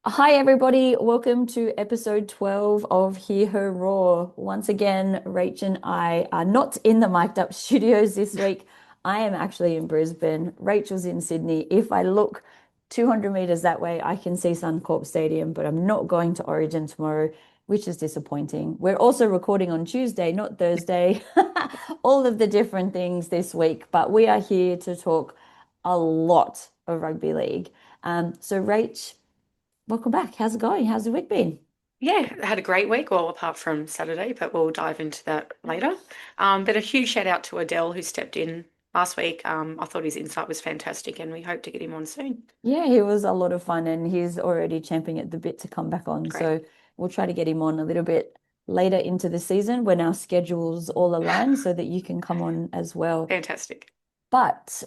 Hi, everybody. Welcome to episode 12 of Hear Her Roar. Once again, Rach and I are not in the mic'd up studios this week. I am actually in Brisbane. Rachel's in Sydney. If I look 200 meters that way, I can see Suncorp Stadium, but I'm not going to Origin tomorrow, which is disappointing. We're also recording on Tuesday, not Thursday. All of the different things this week, but we are here to talk a lot of rugby league. So, Rach, welcome back. How's it going? How's the week been? Yeah, I had a great week, well, apart from Saturday, but we'll dive into that later. But a huge shout out to Adel who stepped in last week. I thought his insight was fantastic and we hope to get him on soon. Yeah, he was a lot of fun and he's already champing at the bit to come back on. Great. So we'll try to get him on a little bit later into the season when our schedules all align so that you can come on as well. Fantastic. But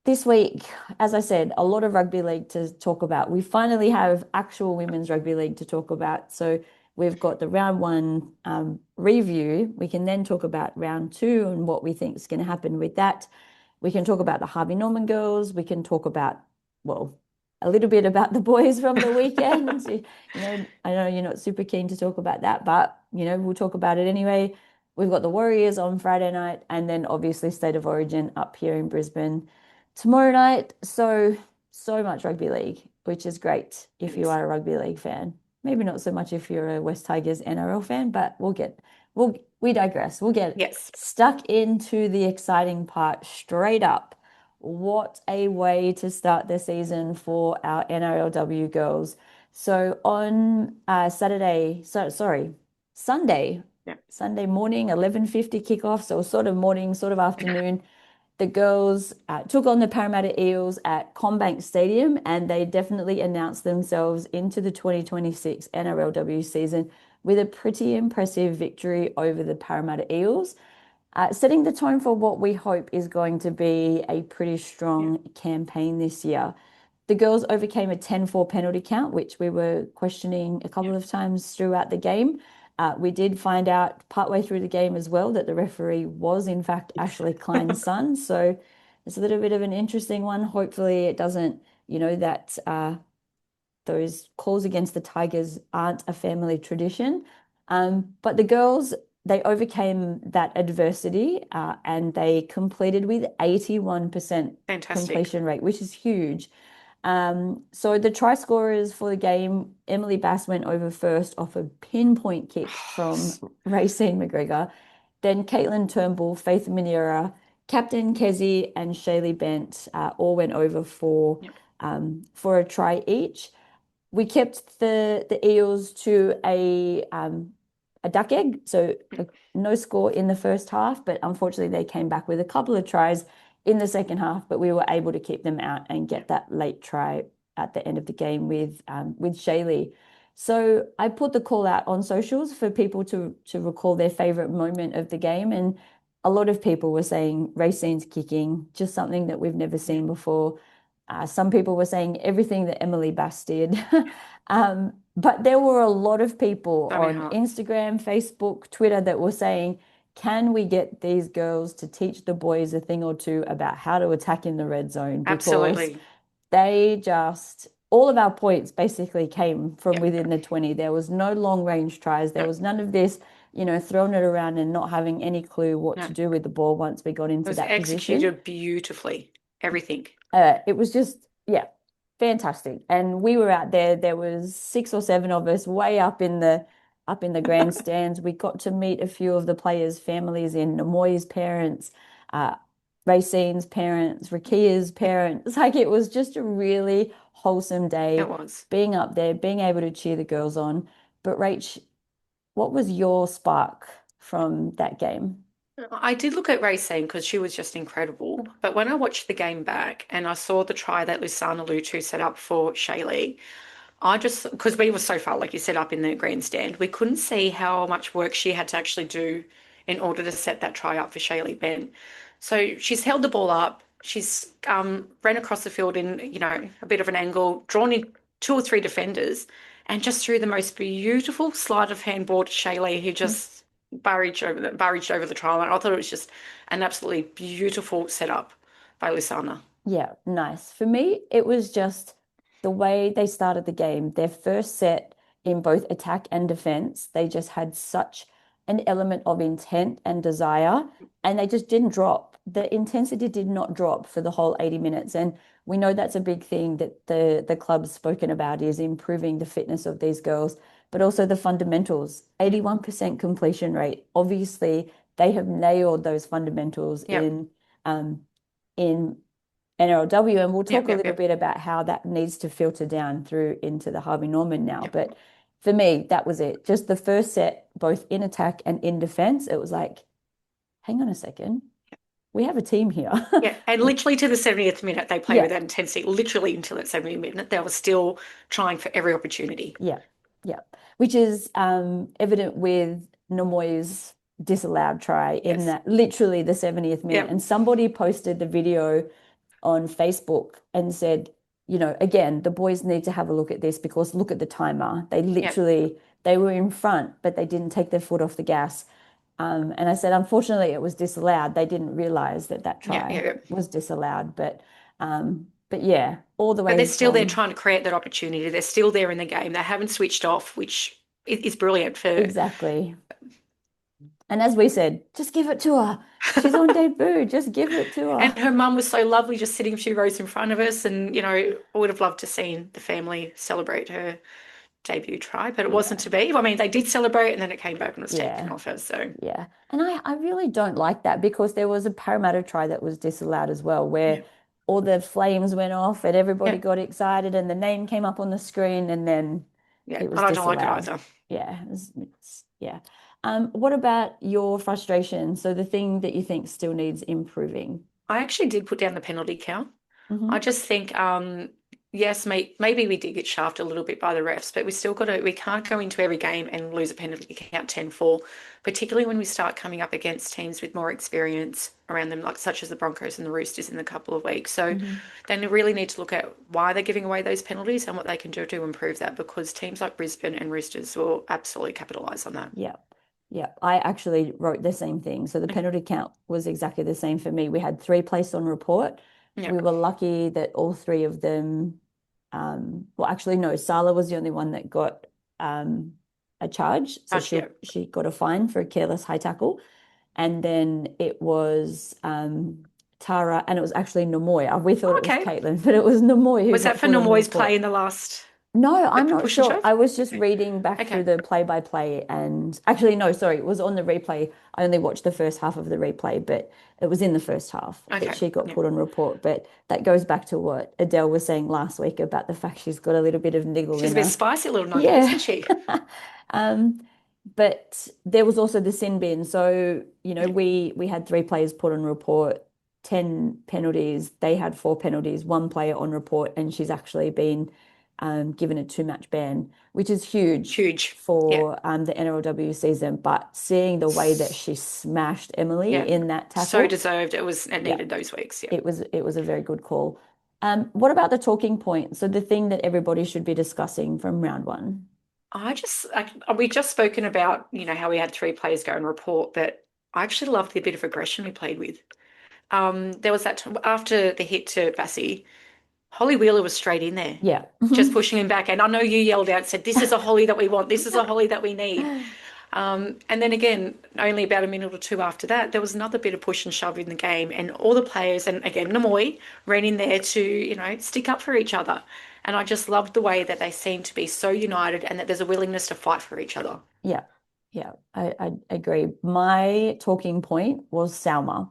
this week, as I said, a lot of rugby league to talk about. We finally have actual women's rugby league to talk about. So we've got the round one review. We can then talk about round two and what we think is going to happen with that. We can talk about the Harvey Norman girls. We can talk about, well, a little bit about the boys from the weekend. I know you're not super keen to talk about that, but we'll talk about it anyway. We've got the Warriors on Friday night, and then obviously State of Origin up here in Brisbane tomorrow night. So much rugby league, which is great if you Yes. are a rugby league fan. Maybe not so much if you're a West Tigers NRL fan, but we digress. We'll get Yes. stuck into the exciting part straight up. What a way to start the season for our NRLW girls. So on Sunday, Yeah. Sunday morning, 11:50 kickoff, so sort of morning, sort of afternoon, the girls took on the Parramatta Eels at CommBank Stadium, and they definitely announced themselves into the 2026 NRLW season with a pretty impressive victory over the Parramatta Eels, setting the tone for what we hope is going to be a pretty Yeah. strong campaign this year. The girls overcame a 10-4 penalty count, which we were questioning a Yeah. couple of times throughout the game. We did find out partway through the game as well that the referee was, in fact, Yes. Ashley Klein's son. So it's a little bit of an interesting one. Hopefully, it doesn't, that those calls against the Tigers aren't a family tradition. But the girls, they overcame that adversity and they completed with 81% Fantastic. completion rate, which is huge. So the try scorers for the game, Emily Bass went over first off a pinpoint kick from Racine McGregor. Then Caitlin Turnbull, Faith Manera, Captain Kezi, and Shaylee Bent all went over Yeah. for a try each. We kept the Eels to a duck egg, so no score in the first half, but unfortunately they came back with a couple of tries in the second half, but we were able to keep them out and Yeah. get that late try at the end of the game with Shaylee. So I put the call out on socials for people to recall their favorite moment of the game, and a lot of people were saying Racine's kicking, just something that we've never Yeah. seen before. Some people were saying everything that Emily Bass did. But there were a lot of people So many on heart. Instagram, Facebook, Twitter that were saying, can we get these girls to teach the boys a thing or two about how to attack in the red zone? Because Absolutely. all of our points basically came from Yeah. within the 20. There was no long range tries. There No. was none of this, throwing it around and not having any clue what No. to It do with the ball once we got into was that position. executed beautifully. Everything. It was just, yeah, fantastic. And we were out there. There was six or seven of us way up in the grandstands. We got to meet a few of the players' families in Namoy's parents, uh, Racine's parents, Rakia's parents. Like it was just a really wholesome It day was. being up there, being able to cheer the girls on. But Rach, what was your spark from that game? I did look at Racine because she was just incredible. But when I watched the game back and I saw the try that Lusana Lutu set up for Shaylee, I just, because we were so far, like you said, up in the grandstand, we couldn't see how much work she had to actually do in order to set that try up for Shaylee Ben. So she's held the ball up. She's ran across the field in, a bit of an angle, drawn in two or three defenders, and just threw the most beautiful sleight of hand ball to Shaylee, who just barraged over the try line. I thought it was just an absolutely beautiful setup by Lusana. Yeah, nice. For me, it was just the way they started the game, their first set in both attack and defense, they just had such an element of intent and desire, and they just didn't drop. The intensity did not drop for the whole 80 minutes. And we know that's a big thing that the club's spoken about is improving the fitness of these girls, but also the fundamentals. Yep. 81% completion rate. Obviously, they have nailed those fundamentals Yep. in NRLW, and we'll Yep. talk a Yep. little Yep. bit about how that needs to filter down through into the Harvey Norman now. Yep. But for me, that was it. Just the first set, both in attack and in defense, it was like, hang on a second, we have a team here. Yeah, and literally to the 70th minute, they played Yeah, with that intensity. Literally until that 70th minute, they were still trying for every opportunity. yeah, yeah. Which is evident with Namoy's disallowed try in Yes. that literally the 70th minute. Yep. And somebody posted the video on Facebook and said, again, the boys need to have a look at this because look at the timer. Yep. They were in front, but they didn't take their foot off the gas. And I said, unfortunately, it was disallowed. They didn't realize that that Yep. try Yep. Yep. was disallowed. But yeah, all the But they're way still there from trying to create that opportunity. They're still there in the game. They haven't switched off, which is brilliant for. exactly. And as we said, just give it to her. She's on debut. Just give it to And her. her mum was so lovely, just sitting a few rows in front of us. And I would have loved to seen the family celebrate her debut try, but it wasn't Yeah, to be. I mean, they did celebrate, and then it came back and was taken yeah. off her. So Yeah. And I really don't like that because there was a Parramatta try that was disallowed as well, where yeah, all the flames went off and everybody yeah, got excited and the name came up on the screen and then yeah. it was And I don't like it disallowed. either. Yeah. Yeah. What about your frustration? So the thing that you think still needs improving? I actually did put down the penalty count. I Hmm. just think, yes, maybe we did get shafted a little bit by the refs, but we can't go into every game and lose a penalty count 10-4, particularly when we start coming up against teams with more experience around them, like such as the Broncos and the Roosters in a couple of weeks. So Hmm. then we really need to look at why they're giving away those penalties and what they can do to improve that because teams like Brisbane and Roosters will absolutely capitalise on that. Yeah. Yeah. I actually wrote the same thing. So the penalty count was exactly the same for me. We had three placed on report. Yeah. We were lucky that all three of them, well, actually, no, Sala was the only one that got a charge. So Yeah. she got a fine for a careless high tackle. And then it was Tara, and it was actually Namoy. We thought it was Okay. Caitlin, but it was Namoy who Was got that for put on Normoy's play report. in the last, No, I'm the not push and sure. shove? I was just Okay. reading back through Okay. the play-by-play and actually no, sorry, it was on the replay. I only watched the first half of the replay, but it was in the first half that Okay. she got Yeah. put on report. But that goes back to what Adele was saying last week about the fact she's got a little bit of niggle She's in a bit her. spicy little nugget, isn't Yeah. she? Um, but there was also the sin bin. So, Yeah. we had three players put on report, 10 penalties. They had four penalties, one player on report, and she's actually been given a two-match ban, which is huge Huge. Yeah. for the NRLW season. But seeing the way that she smashed Emily Yeah. in that So tackle, deserved. It yeah, needed those weeks. Yeah. it was a very good call. What about the talking point? So the thing that everybody should be discussing from round one. We've just spoken about, how we had three players go and report, but I actually loved the bit of aggression we played with. There was that after the hit to Bassie, Holly Wheeler was straight in there, Yeah. just pushing him back. And I know you yelled out, said, "This is a Holly that we want. This is a Holly that we need." And then again, only about a minute or two after that, there was another bit of push and shove in the game, and all the players, and again, Namoy ran in there to, stick up for each other. And I just loved the way that they seemed to be so united and that there's a willingness to fight for each other. Yeah, yeah, I agree. My talking point was Salma.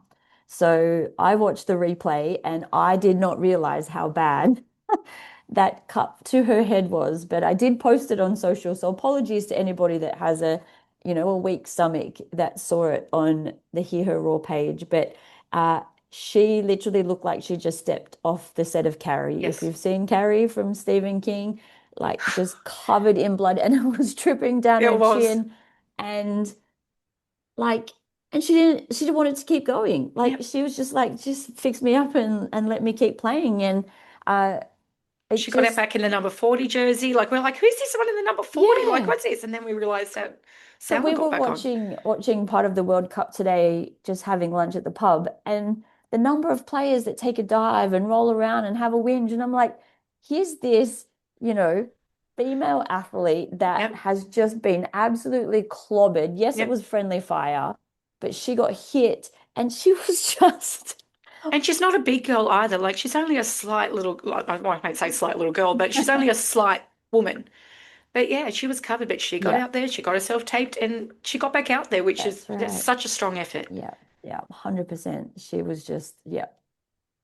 So I watched the replay and I did not realize how bad that cut to her head was, but I did post it on social. So apologies to anybody that has a weak stomach that saw it on the Hear Her Raw page. But she literally looked like she just stepped off the set of Carrie. If Yes, you've seen Carrie from Stephen King, like just covered in blood and it was dripping down it her was. chin and like and she didn't want it to keep going. Like Yep. she was just like, just fix me up and let me keep playing. And uh it She got it just back in the number 40 jersey. Like, we're like, who's this one in the number 40? Like, yeah. what's this? And then we realized that But Salma we got were back on. watching part of the World Cup today, just having lunch at the pub, and the number of players that take a dive and roll around and have a whinge, and I'm like, here's this, you know, female athlete that Yep. has just been absolutely clobbered. Yes, it Yep. was friendly fire, but she got hit and she was just, And she's not a big girl either. Like she's only a slight little, like, I won't say slight little girl, but she's only a slight woman. But yeah, she was covered, but she got yeah, out there, she got herself taped, and she got back out there, which is that's that's right. such a strong effort. Yeah, yeah, 100%. She was just, yeah,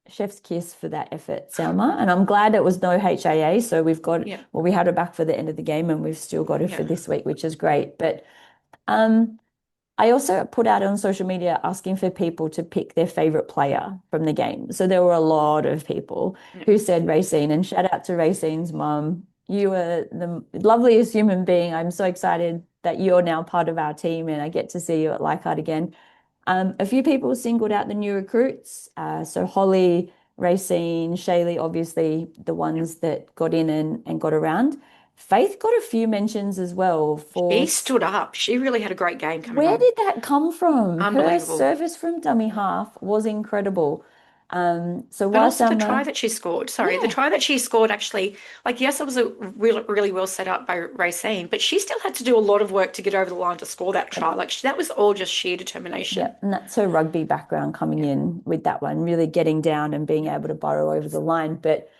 chef's kiss for that effort, Selma. And I'm glad it was no HIA. So we've got, Yeah, well, we had her back for the end of the game and we've still got her for yeah, this week, which is great. But um, I also put out on social media asking for people to pick their favorite player from the game. So there were a lot of people yeah. who said Racine, and shout out to Racine's mum. You were the loveliest human being. I'm so excited that you're now part of our team and I get to see you at Leichhardt again. A few people singled out the new recruits. So Holly, Racine, Shaylee, obviously the Yeah. ones that got in and got around. Faith got a few mentions as well for She stood up. She really had a great game coming where on. did that come from? Her Unbelievable. service from dummy half was incredible. So But while also the try Summer, that she scored. Sorry, the yeah, try that she scored actually, like, yes, it was a really well set up by Racine, but she still had to do a lot of work to get over the line to score that yep, try. Like, that was all just sheer yep. determination. And that's her rugby background coming Yeah, in with that one, really getting down and being yeah, able to burrow over the line. But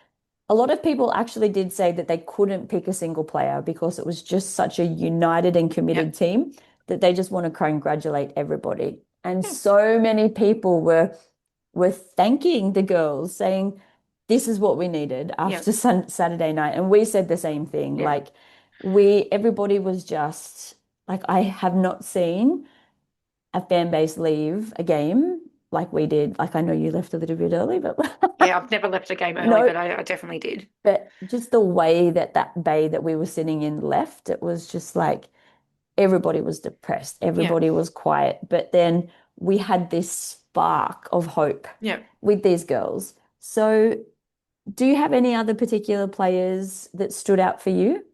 a lot of people actually did say that they couldn't pick a single player because it was just such a united and yeah, committed team that they just want to congratulate everybody. And yeah, so many people were thanking the girls, saying, "This is what we needed yeah, after Saturday night." And we said the same thing. yeah. Like everybody was just like, I have not seen a fan base leave a game like we did. Like I know you left a little bit early, but Yeah, I've never left a game early, no, but I definitely did. but just the way that that bay that we were sitting in left, it was just like everybody was depressed, Yeah, everybody was quiet. But then we had this spark of hope yeah. with these girls. So, do you have any other particular players that stood out for you?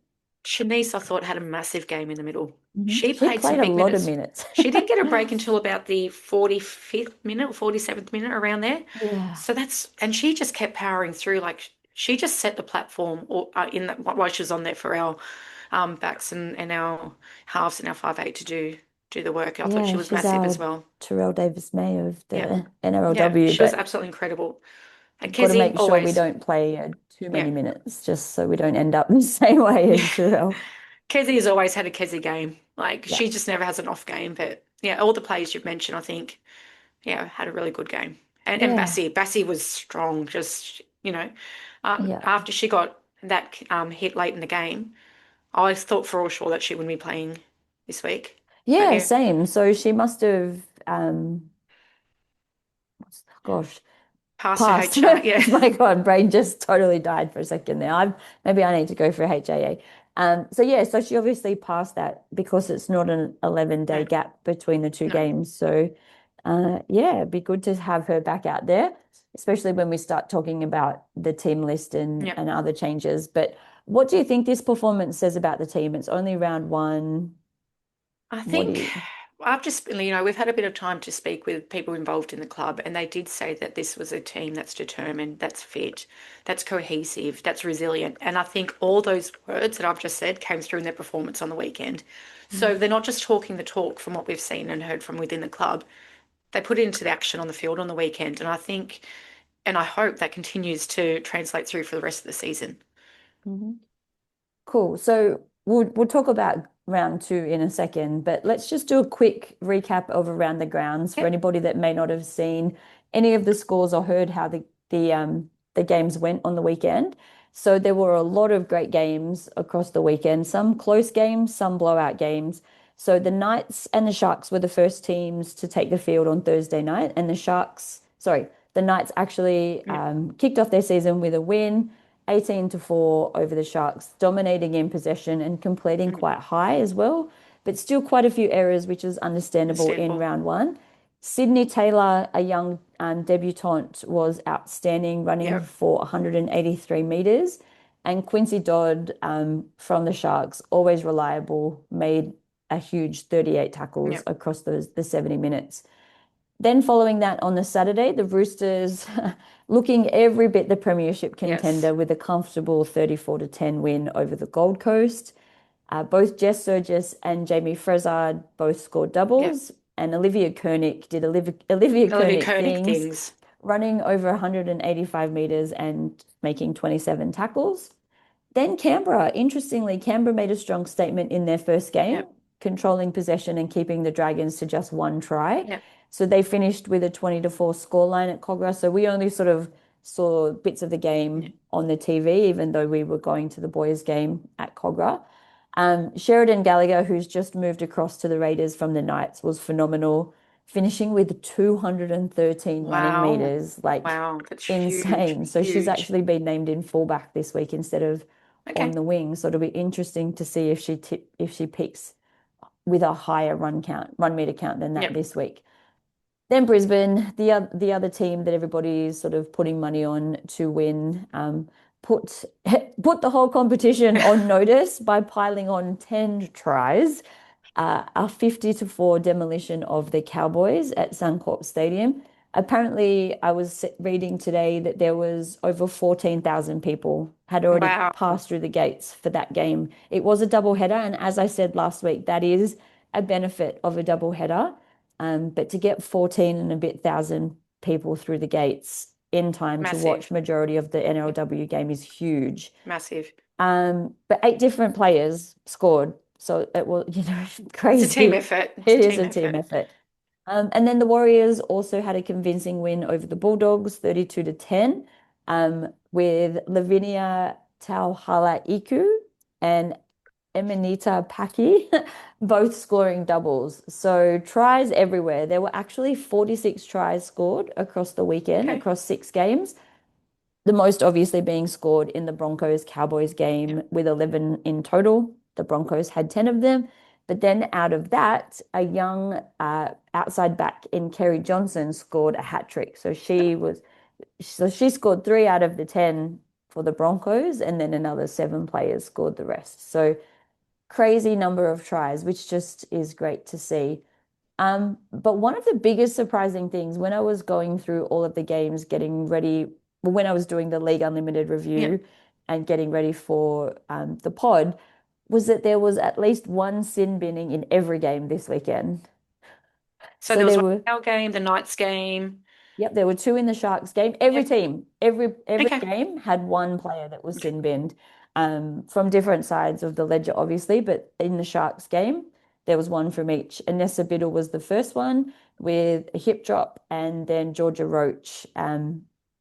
Shanice, I thought, had a massive game in the middle. She She played some played a big lot of minutes. minutes. She didn't get a break until about the 45th minute or 47th minute around there. Yeah. So and she just kept powering through. Like she just set the platform in that while she was on there for our backs and our halves and our 5'8" to do the work. I thought she Yeah, was she's massive as our well. Terrell Davis May of Yeah. the Yeah. NRLW, She was but absolutely incredible. And got to Kezzy make sure we always, don't play too yeah. many minutes just so we don't end up the same way Yeah. as Terrell. Kezzy has always had a Kezzy game. Like Yeah. she just never has an off game. But yeah, all the players you've mentioned, I think, yeah, had a really good game. And Yeah. Bassie was strong. Just Yeah. after she got that hit late in the game, I thought for all sure that she wouldn't be playing this week. But Yeah, yeah, same. So she must have gosh, pass her passed. HR. Yeah, My God, brain just totally died for a second there. Maybe I need to go for HAA. So yeah, so she obviously passed that because it's not an 11-day no, gap between the two no, games. So yeah, it'd be good to have her back out there, especially when we start talking about the team list yeah. and other changes. But what do you think this performance says about the team? It's only round one. I What do think you? I've just, we've had a bit of time to speak with people involved in the club, and they did say that this was a team that's determined, that's fit, that's cohesive, that's resilient. And I think all those words that I've just said came through in their performance on the weekend. So they're not just talking the talk from what we've seen and heard from within the club. They put it into the action on the field on the weekend. And I think, and I hope that continues to translate through for the rest of the season. Mhm. Cool. So we'll talk about round two in a second, but let's just do a quick recap of around the grounds for Yep, anybody that may not have seen any of the scores or heard how the games went on the weekend. So there were a lot of great games across the weekend, some close games, some blowout games. So the Knights and the Sharks were the first teams to take the field on Thursday night, and the Knights actually yep, kicked off their season with a win. 18-4 over the Sharks, dominating in possession and completing mm, quite high as well, but still quite a few errors, which is understandable in understandable. round one. Sydney Taylor, a young debutant, was outstanding, running Yep, for 183 meters. And Quincy Dodd from the Sharks, always reliable, made a huge 38 tackles yep. across the 70 minutes. Then following that on the Saturday, the Roosters looking every bit the premiership Yes. contender with a comfortable 34 to 10 win over the Gold Coast. Both Jess Surgis and Jamie Frezard both scored Yep. doubles, and Olivia Koenig did Olivia Olivia Koenig Koenig things, things. running over 185 meters and making 27 tackles. Then Canberra, interestingly, Canberra made a strong statement in their first game, Yep. controlling possession and keeping the Dragons to just one try. Yep. So they finished with a 20-4 scoreline at Cogra. So we only sort of saw bits of the Yep. game on the TV, even though we were going to the boys' game at Cogra. Sheridan Gallagher, who's just moved across to the Raiders from the Knights, was phenomenal, finishing with 213 running Wow. meters, like Wow. That's huge. insane. So she's Huge. actually been named in fullback this week instead of on Okay. the wing. So it'll be interesting to see if she picks with a higher run meter count than that Yep. this week. Then Brisbane, the other team that everybody's sort of putting money on to win, put put the whole competition on notice by piling on 10 tries. A 50-4 demolition of the Cowboys at Suncorp Stadium. Apparently, I was reading today that there was over 14,000 people had already Wow. passed through the gates for that game. It was a double header, and as I said last week, that is a benefit of a double header. But to get 14 and a bit thousand people through the gates in time to watch Massive. majority of the Yep. NRLW game is huge. Massive. But eight different players scored. So it was, It's a team crazy. effort. It's a It is team a team effort. effort. And then the Warriors also had a convincing win over the Bulldogs, 32 to 10, with Lavinia Tauhala-Iku and Emanita Paki both scoring doubles. So tries everywhere. There were actually 46 tries scored across the weekend, Okay. across 6 games. The most obviously being scored in the Broncos Cowboys Yep. game with 11 in total. The Broncos had 10 of them. But then out of that, a young outside back in Kerry Johnson scored a hat trick. So she scored 3 out of the 10 for the Broncos, and then another 7 players scored the rest. So crazy number of tries, which just is great to see. But one of the biggest surprising things when I was going through all of the games, getting ready, well, when I was doing the League Unlimited Yep. review and getting ready for the pod, was that there was at least one sin binning in every game this weekend. So So there was there one were our game, the Knights game. Yep, there were 2 in the Sharks game. Every Yep. team, every Okay. game had one player that was Okay. sin binned, from different sides of the ledger, obviously. But in the Sharks game, there was one from each. Anessa Biddle was the first one with a hip drop, and then Georgia Roach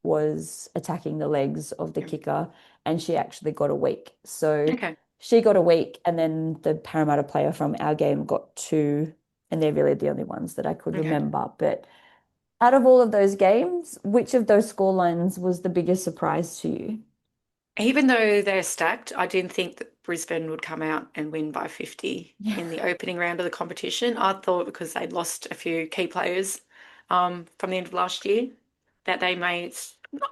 was attacking the legs of the Yep. kicker, and she actually got a week. So Okay. she got a week, and then the Parramatta player from our game got 2, and they're really the only ones that I could Okay. remember. But out of all of those games, which of those score lines was the biggest surprise to you? Even though they're stacked, I didn't think that Brisbane would come out and win by 50 Yeah. in the opening round of the competition. I thought because they'd lost a few key players from the end of last year, that they may,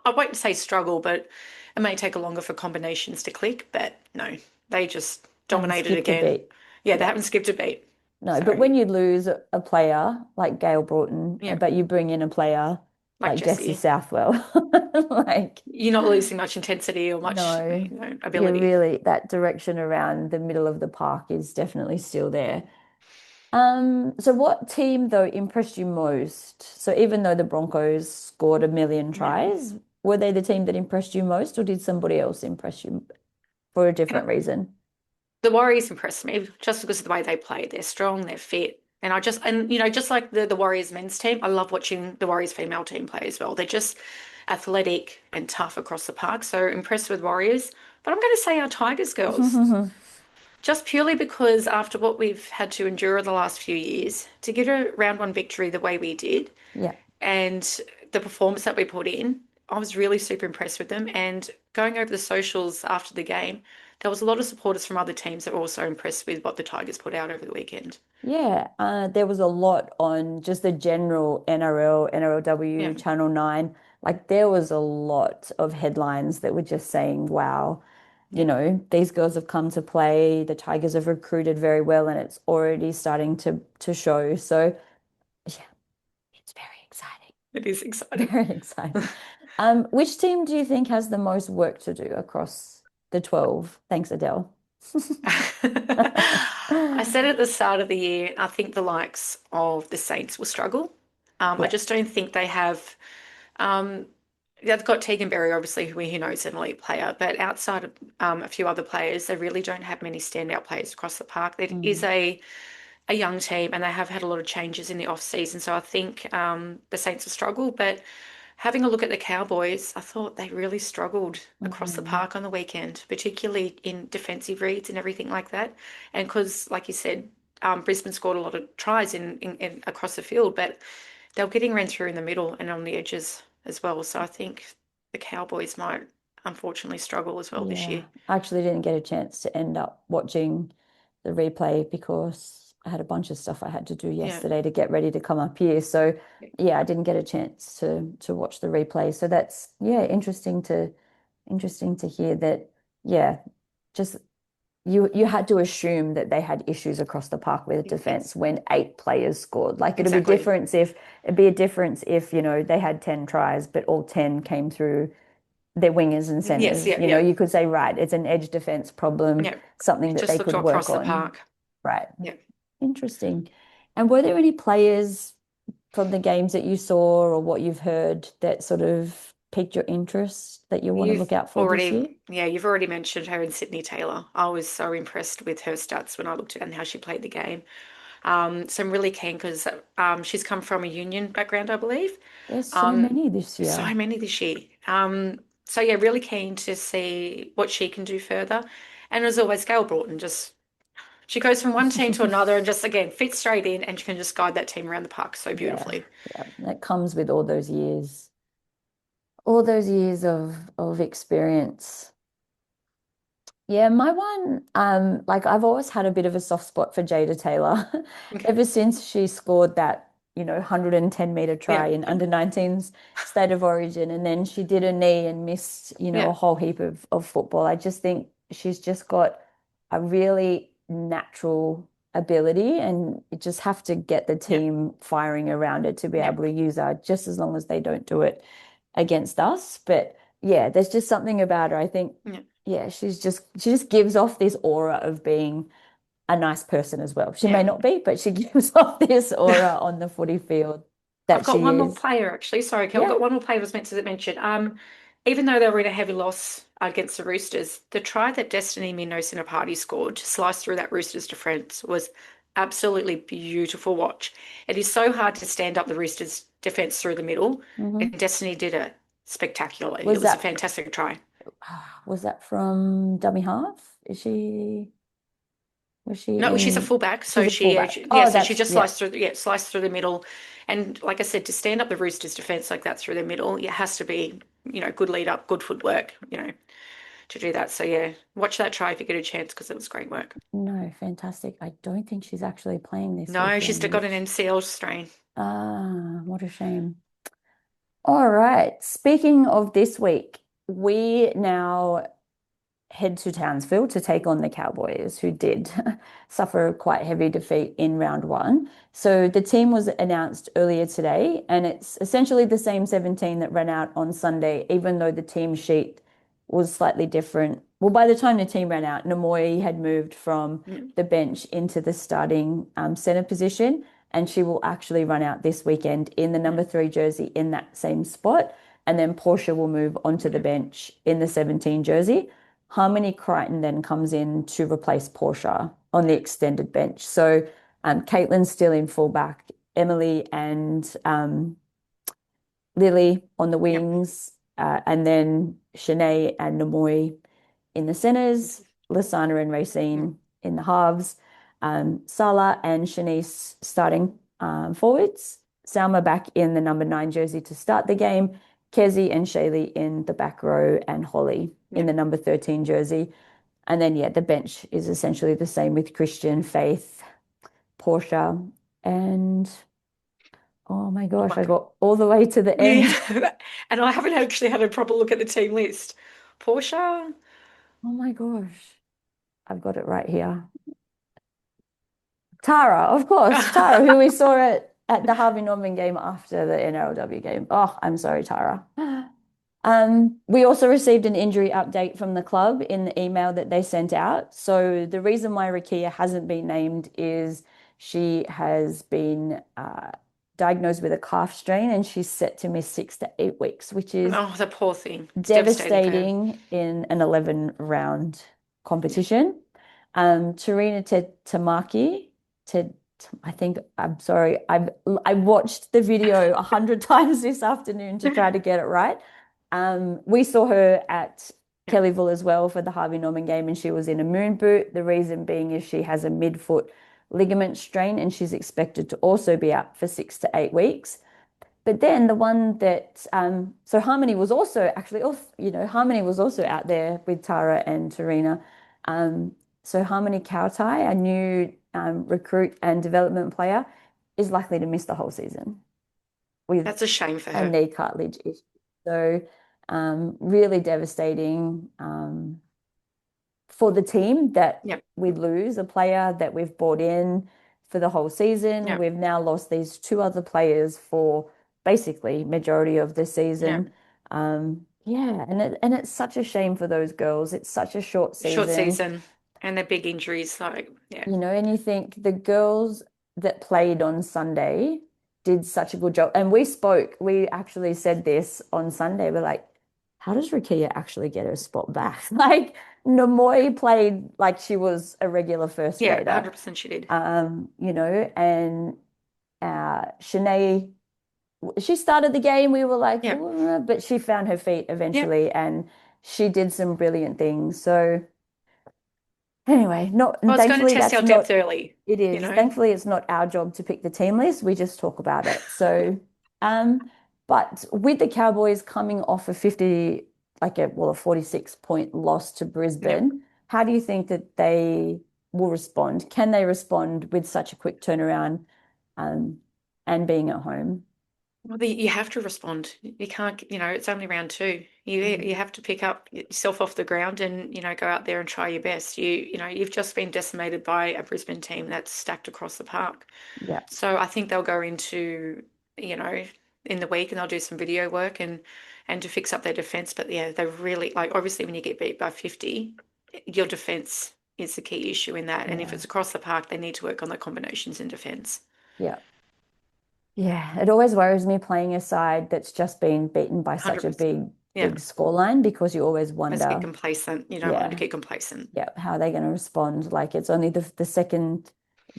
I won't say struggle, but it may take a longer for combinations to click. But no, they just Haven't dominated skipped a again. beat. Yeah, they Yeah. haven't skipped a beat. No, but So, when you lose a player like Gail Broughton, yeah, but you bring in a player like like Jessie Jesse, Southwell, like, you're not losing much intensity or much, no, you're ability. really, that direction around the middle of the park is definitely still there. So what team though impressed you most? So even though the Broncos scored a million Yeah. tries, were they the team that impressed you most, or did somebody else impress you for a different reason? The Warriors impressed me just because of the way they play. They're strong, they're fit. And just like the Warriors men's team, I love watching the Warriors female team play as well. They're just athletic and tough across the park. So impressed with Warriors. But I'm going to say our Tigers girls, just purely because after what we've had to endure the last few years, to get a round one victory the way we did Yeah. and the performance that we put in, I was really super impressed with them. And going over the socials after the game, there was a lot of supporters from other teams that were also impressed with what the Tigers put out over the weekend. Yeah, there was a lot on just the general NRL, Yeah, NRLW, Channel 9. Like there was a lot of headlines that were just saying, wow, yeah. these girls have come to play. The Tigers have recruited very well and it's already starting to show. So yeah, it's very exciting. It is exciting. Very exciting. Which team do you think has the most work to do across the 12? Thanks, Adele. I said at the start of the year, I think the likes of the Saints will struggle. I Yeah. just don't think they have. Um, they've got Tegan Berry, obviously, who knows an elite player, but outside of a few other players, they really don't have many standout players across the park. It is Mm, a young team, and they have had a lot of changes in the off season. So I think the Saints will struggle. But having a look at the Cowboys, I thought they really struggled across the mm, park on the weekend, particularly in defensive reads and everything like that. And because, like you said, Brisbane scored a lot of tries in across the field, but they were getting ran through in the middle and on the edges as well. So I think the Cowboys might unfortunately struggle as well this yeah. year. I actually didn't get a chance to end up watching the replay because I had a bunch of stuff I had to do Yeah. yesterday to get ready to come up here. So yeah, I didn't get a chance to watch the replay. So that's yeah, interesting to hear that, yeah, just you had to assume that they had issues across the park with defense Ex when 8 players scored. Like exactly. it'd be a difference if, they had 10 tries, but all 10 came through their wingers and Yes, centers. yeah, yeah, You could say, right, it's an edge defense problem, yeah. something It that just they looked could work across the on. park. Right. Yeah. Interesting. And were there any players from the games that you saw or what you've heard that sort of piqued your interest that you want to look out for this year? You've already mentioned her in Sydney Taylor. I was so impressed with her stats when I looked at and how she played the game. So I'm really keen because she's come from a union background, I believe. There's so Um, many this so year. many this year. So yeah, really keen to see what she can do further. And as always, Gail Broughton just she goes from one team to another and just again fits straight in and she can just guide that team around the park so Yeah, beautifully. yeah. That comes with all those years of experience. Yeah, my one, like I've always had a bit of a soft spot for Jada Taylor Okay. ever since she scored that, 110-meter Yeah. try in under 19's State of Origin, and then she did a knee and missed, a Yeah. whole heap of football. I just think she's just got a really natural ability, and you just have to get the Yeah. team firing around it to be Yeah. able to use her, just as long as they don't do it against us. But yeah, there's just something about her. I think Yeah. yeah, she just gives off this aura of being a nice person as well. She may Yeah. not be, but she gives off this aura on the footy field I've that got she one more is. player actually. Sorry, Kel. I've Yeah. got one more player I was meant to mention. Even though they were in a heavy loss against the Roosters, the try that Destiny Mino-Sinapati scored to slice through that Roosters defence was absolutely beautiful watch. It is so hard to stand up the Roosters defence through the middle, and Hmm. Destiny did it spectacularly. It Was was a that fantastic try. was that from dummy half? Was she No, she's a in? fullback, She's so a fullback. yeah, Oh, so she that's just yeah. sliced through the middle, and like I said, to stand up the Roosters' defense like that through the middle, it has to be good lead up, good footwork, to do that. So yeah, watch that try if you get a chance because it was great work. No, fantastic. I don't think she's actually playing this No, she's weekend, got an which MCL strain. what a shame. All right. Speaking of this week, we now head to Townsville to take on the Cowboys, who did suffer quite heavy defeat in round one. So the team was announced earlier today, and it's essentially the same 17 that ran out on Sunday, even though the team sheet was slightly different. Well, by the time the team ran out, Namoy had moved from Mm, the bench into the starting center position, and she will actually run out this weekend in the yeah, number 3 jersey in that same spot. And then Portia will move onto the yeah, bench in the 17 jersey. Harmony Crichton then comes in to replace Portia on the yeah, extended bench. So Caitlin's still in fullback, Emily and Lily on the yeah, wings, and then Shanae and Namoy in the centres, Lasana and yeah, Racine in the halves, Salah and Shanice starting forwards, Salma back in the number 9 jersey to start the game, Kezi and Shaylee in the back row, and Holly in yeah. the number 13 jersey. And then, yeah, the bench is essentially the same with Christian, Faith, Portia, and oh my Oh gosh, my I God. got all the way to the end. Yeah, and I haven't actually had a proper look at the team list. Portia, Oh my gosh, I've got it right here. Tara, of course, Tara, who we saw at at the Harvey Norman game after the NRLW game. Oh, I'm sorry, Tara. We also received an injury update from the club in the email that they sent out. So the reason why Rakia hasn't been named is she has been diagnosed with a calf strain and she's set to miss 6 to 8 weeks, which is Oh, the poor thing. It's devastating for her. devastating in an 11 round Yeah. competition. Tarina Tamaki, Ted, I think, I'm sorry, I watched the video 100 times this afternoon to try to get it right. We saw her at Yeah. Kellyville as well for the Harvey Norman game, and she was in a moon boot. The reason being is she has a midfoot ligament strain, and she's expected to also be out for 6 to 8 weeks. But then the one that, so Harmony was also actually, Harmony was also out there with Tara and Tarina. Um, so Harmony Kautai, a new recruit and development player, is likely to miss the whole season with That's a shame for a her. knee cartilage issue. So really devastating for the team that Yep. we lose a player that we've brought in for the whole season. Yep. We've now lost these two other players for basically majority of the Yep. season. Yeah, and it's such a shame for those girls. It's such a short Short season, season and the big injuries. Like, yeah. and you think the girls that played on Sunday did such a good job. And we actually said this on Sunday. We're like, how does Rukia actually get her spot back? Like, Namoy played like she was a regular first Yeah, grader. 100% she did. And Shanae, she started the game. We were like, Yeah. "Ooh," but she found her feet Yeah. eventually and she did some brilliant things. So anyway, not Well, and it's going to thankfully test that's our depth not early, it you is. know? Thankfully it's not our job to pick the team list. We just talk about it. So but with the Cowboys coming off a 50 a 46-point loss to Yep. Brisbane, how do you think that they will respond? Can they respond with such a quick turnaround um and being at home? Well, you have to respond. You can't, it's only round two. You Mhm. have to pick up yourself off the ground and, go out there and try your best. You've just been decimated by a Brisbane team that's stacked across the park. Yeah, So I think they'll go into, you know, in the week and they'll do some video work and to fix up their defense. But yeah, they really like obviously when you get beat by 50, your defense is the key issue in that. And if yeah, it's across the park, they need to work on the combinations in defense. yeah. Yeah, it always worries me playing a side that's just been beaten by such a 100%. big, Yeah. big scoreline because you always Let's get wonder, complacent. You don't want them to yeah, get complacent. yeah, how are they going to respond? Like it's only the second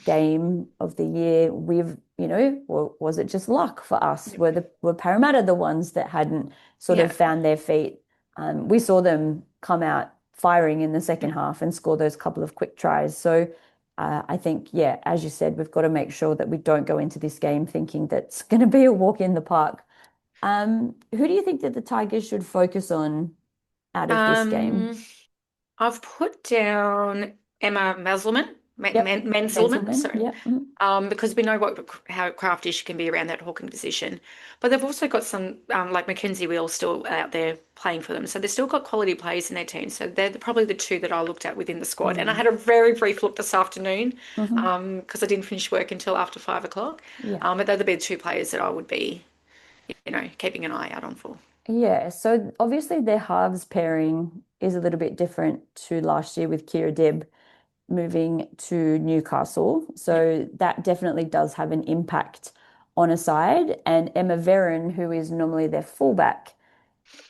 game of the year. Or was it just luck for us? Yep. Were Parramatta the ones that hadn't sort of Yeah. found their feet? We saw them come out firing in the second Yeah. half and score those couple of quick tries. So I think, yeah, as you said, we've got to make sure that we don't go into this game thinking that's going to be a walk in the park. Who do you think that the Tigers should focus on out of this game? Um, I've put down Emma Yep, Menzelman, Menzelman. sorry, Yep. because we know how crafty she can be around that hooking position. But they've also got some like Mackenzie Wheel still out there playing for them, so they've still got quality players in their team. So they're probably the two that I looked at within the squad. And I Mm. had a very brief look this afternoon Hmm. because I didn't finish work until after 5 o'clock. Yeah. But they'd be the two players that I would be, keeping an eye out on for. Yeah. So obviously their halves pairing is a little bit different to last year with Kira Dib moving to Newcastle. Yeah, So that definitely does have an impact on a side. And Emma Veron, who is normally their fullback,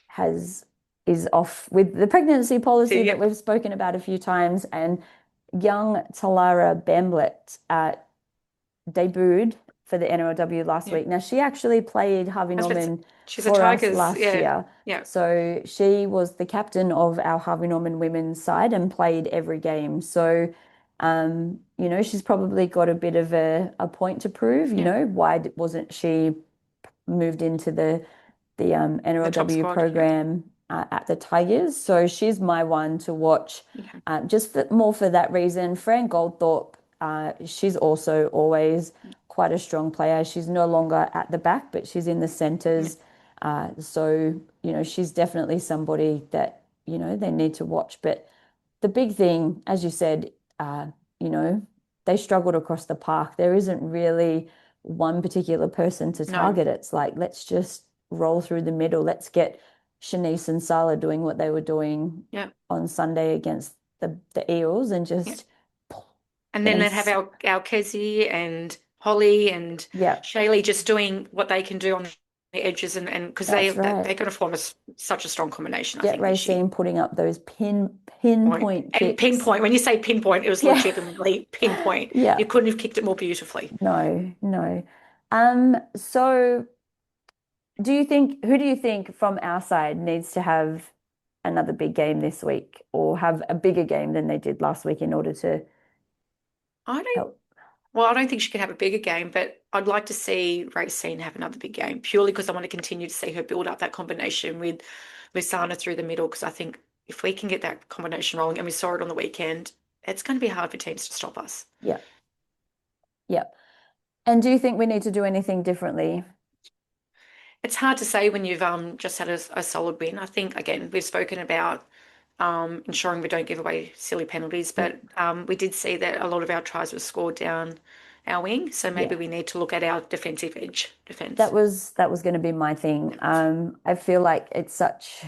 has is off with the pregnancy so, policy that yep, we've spoken about a few times. And young Talara Bamblett debuted for the NRLW last yeah. week. Now, she actually played Harvey I suppose Norman she's a for us Tigers. last Yeah, year. yeah, So she was the captain of our Harvey Norman women's side and played every game. So, she's probably got a bit of a point to prove. yeah. Why wasn't she moved into the The top NRLW squad. Yeah. program at the Tigers. So she's my one to watch, Okay. more for that reason. Fran Goldthorpe, she's also always quite a strong player. She's no longer at the back, but she's in the Yeah. centres. So, she's definitely somebody that, they need to watch. But the big thing, as you said, you know, they struggled across the park. There isn't really one particular person to No. target. It's like, let's just roll through the middle. Let's get Shanice and Salah doing what they were doing Yeah. on Sunday against the Eels and Yeah. just, And you then know, they'd have our Kezi and Holly and yeah, Shaylee just doing what they can do on the edges and because that's right. they're going to form such a strong combination, I Get think, this year. Racine putting up those Point. pinpoint And kicks. pinpoint, when you say pinpoint, it was Yeah. legitimately pinpoint. Yeah. You couldn't have kicked it more beautifully. No, no. So who do you think from our side needs to have another big game this week or have a bigger game than they did last week in order to I don't, help? well, I don't think she can have a bigger game, but I'd like to see Racine have another big game purely because I want to continue to see her build up that combination with Lusana through the middle because I think if we can get that combination rolling, and we saw it on the weekend, it's going to be hard for teams to stop us. Yeah, yeah. And do you think we need to do anything differently? It's hard to say when you've just had a solid win. I think again we've spoken about ensuring we don't give away silly penalties, Yeah, but we did see that a lot of our tries were scored down our wing, so maybe yeah. we need to look at our defensive edge That defense. was that was going to be my thing. Yeah. I feel like it's such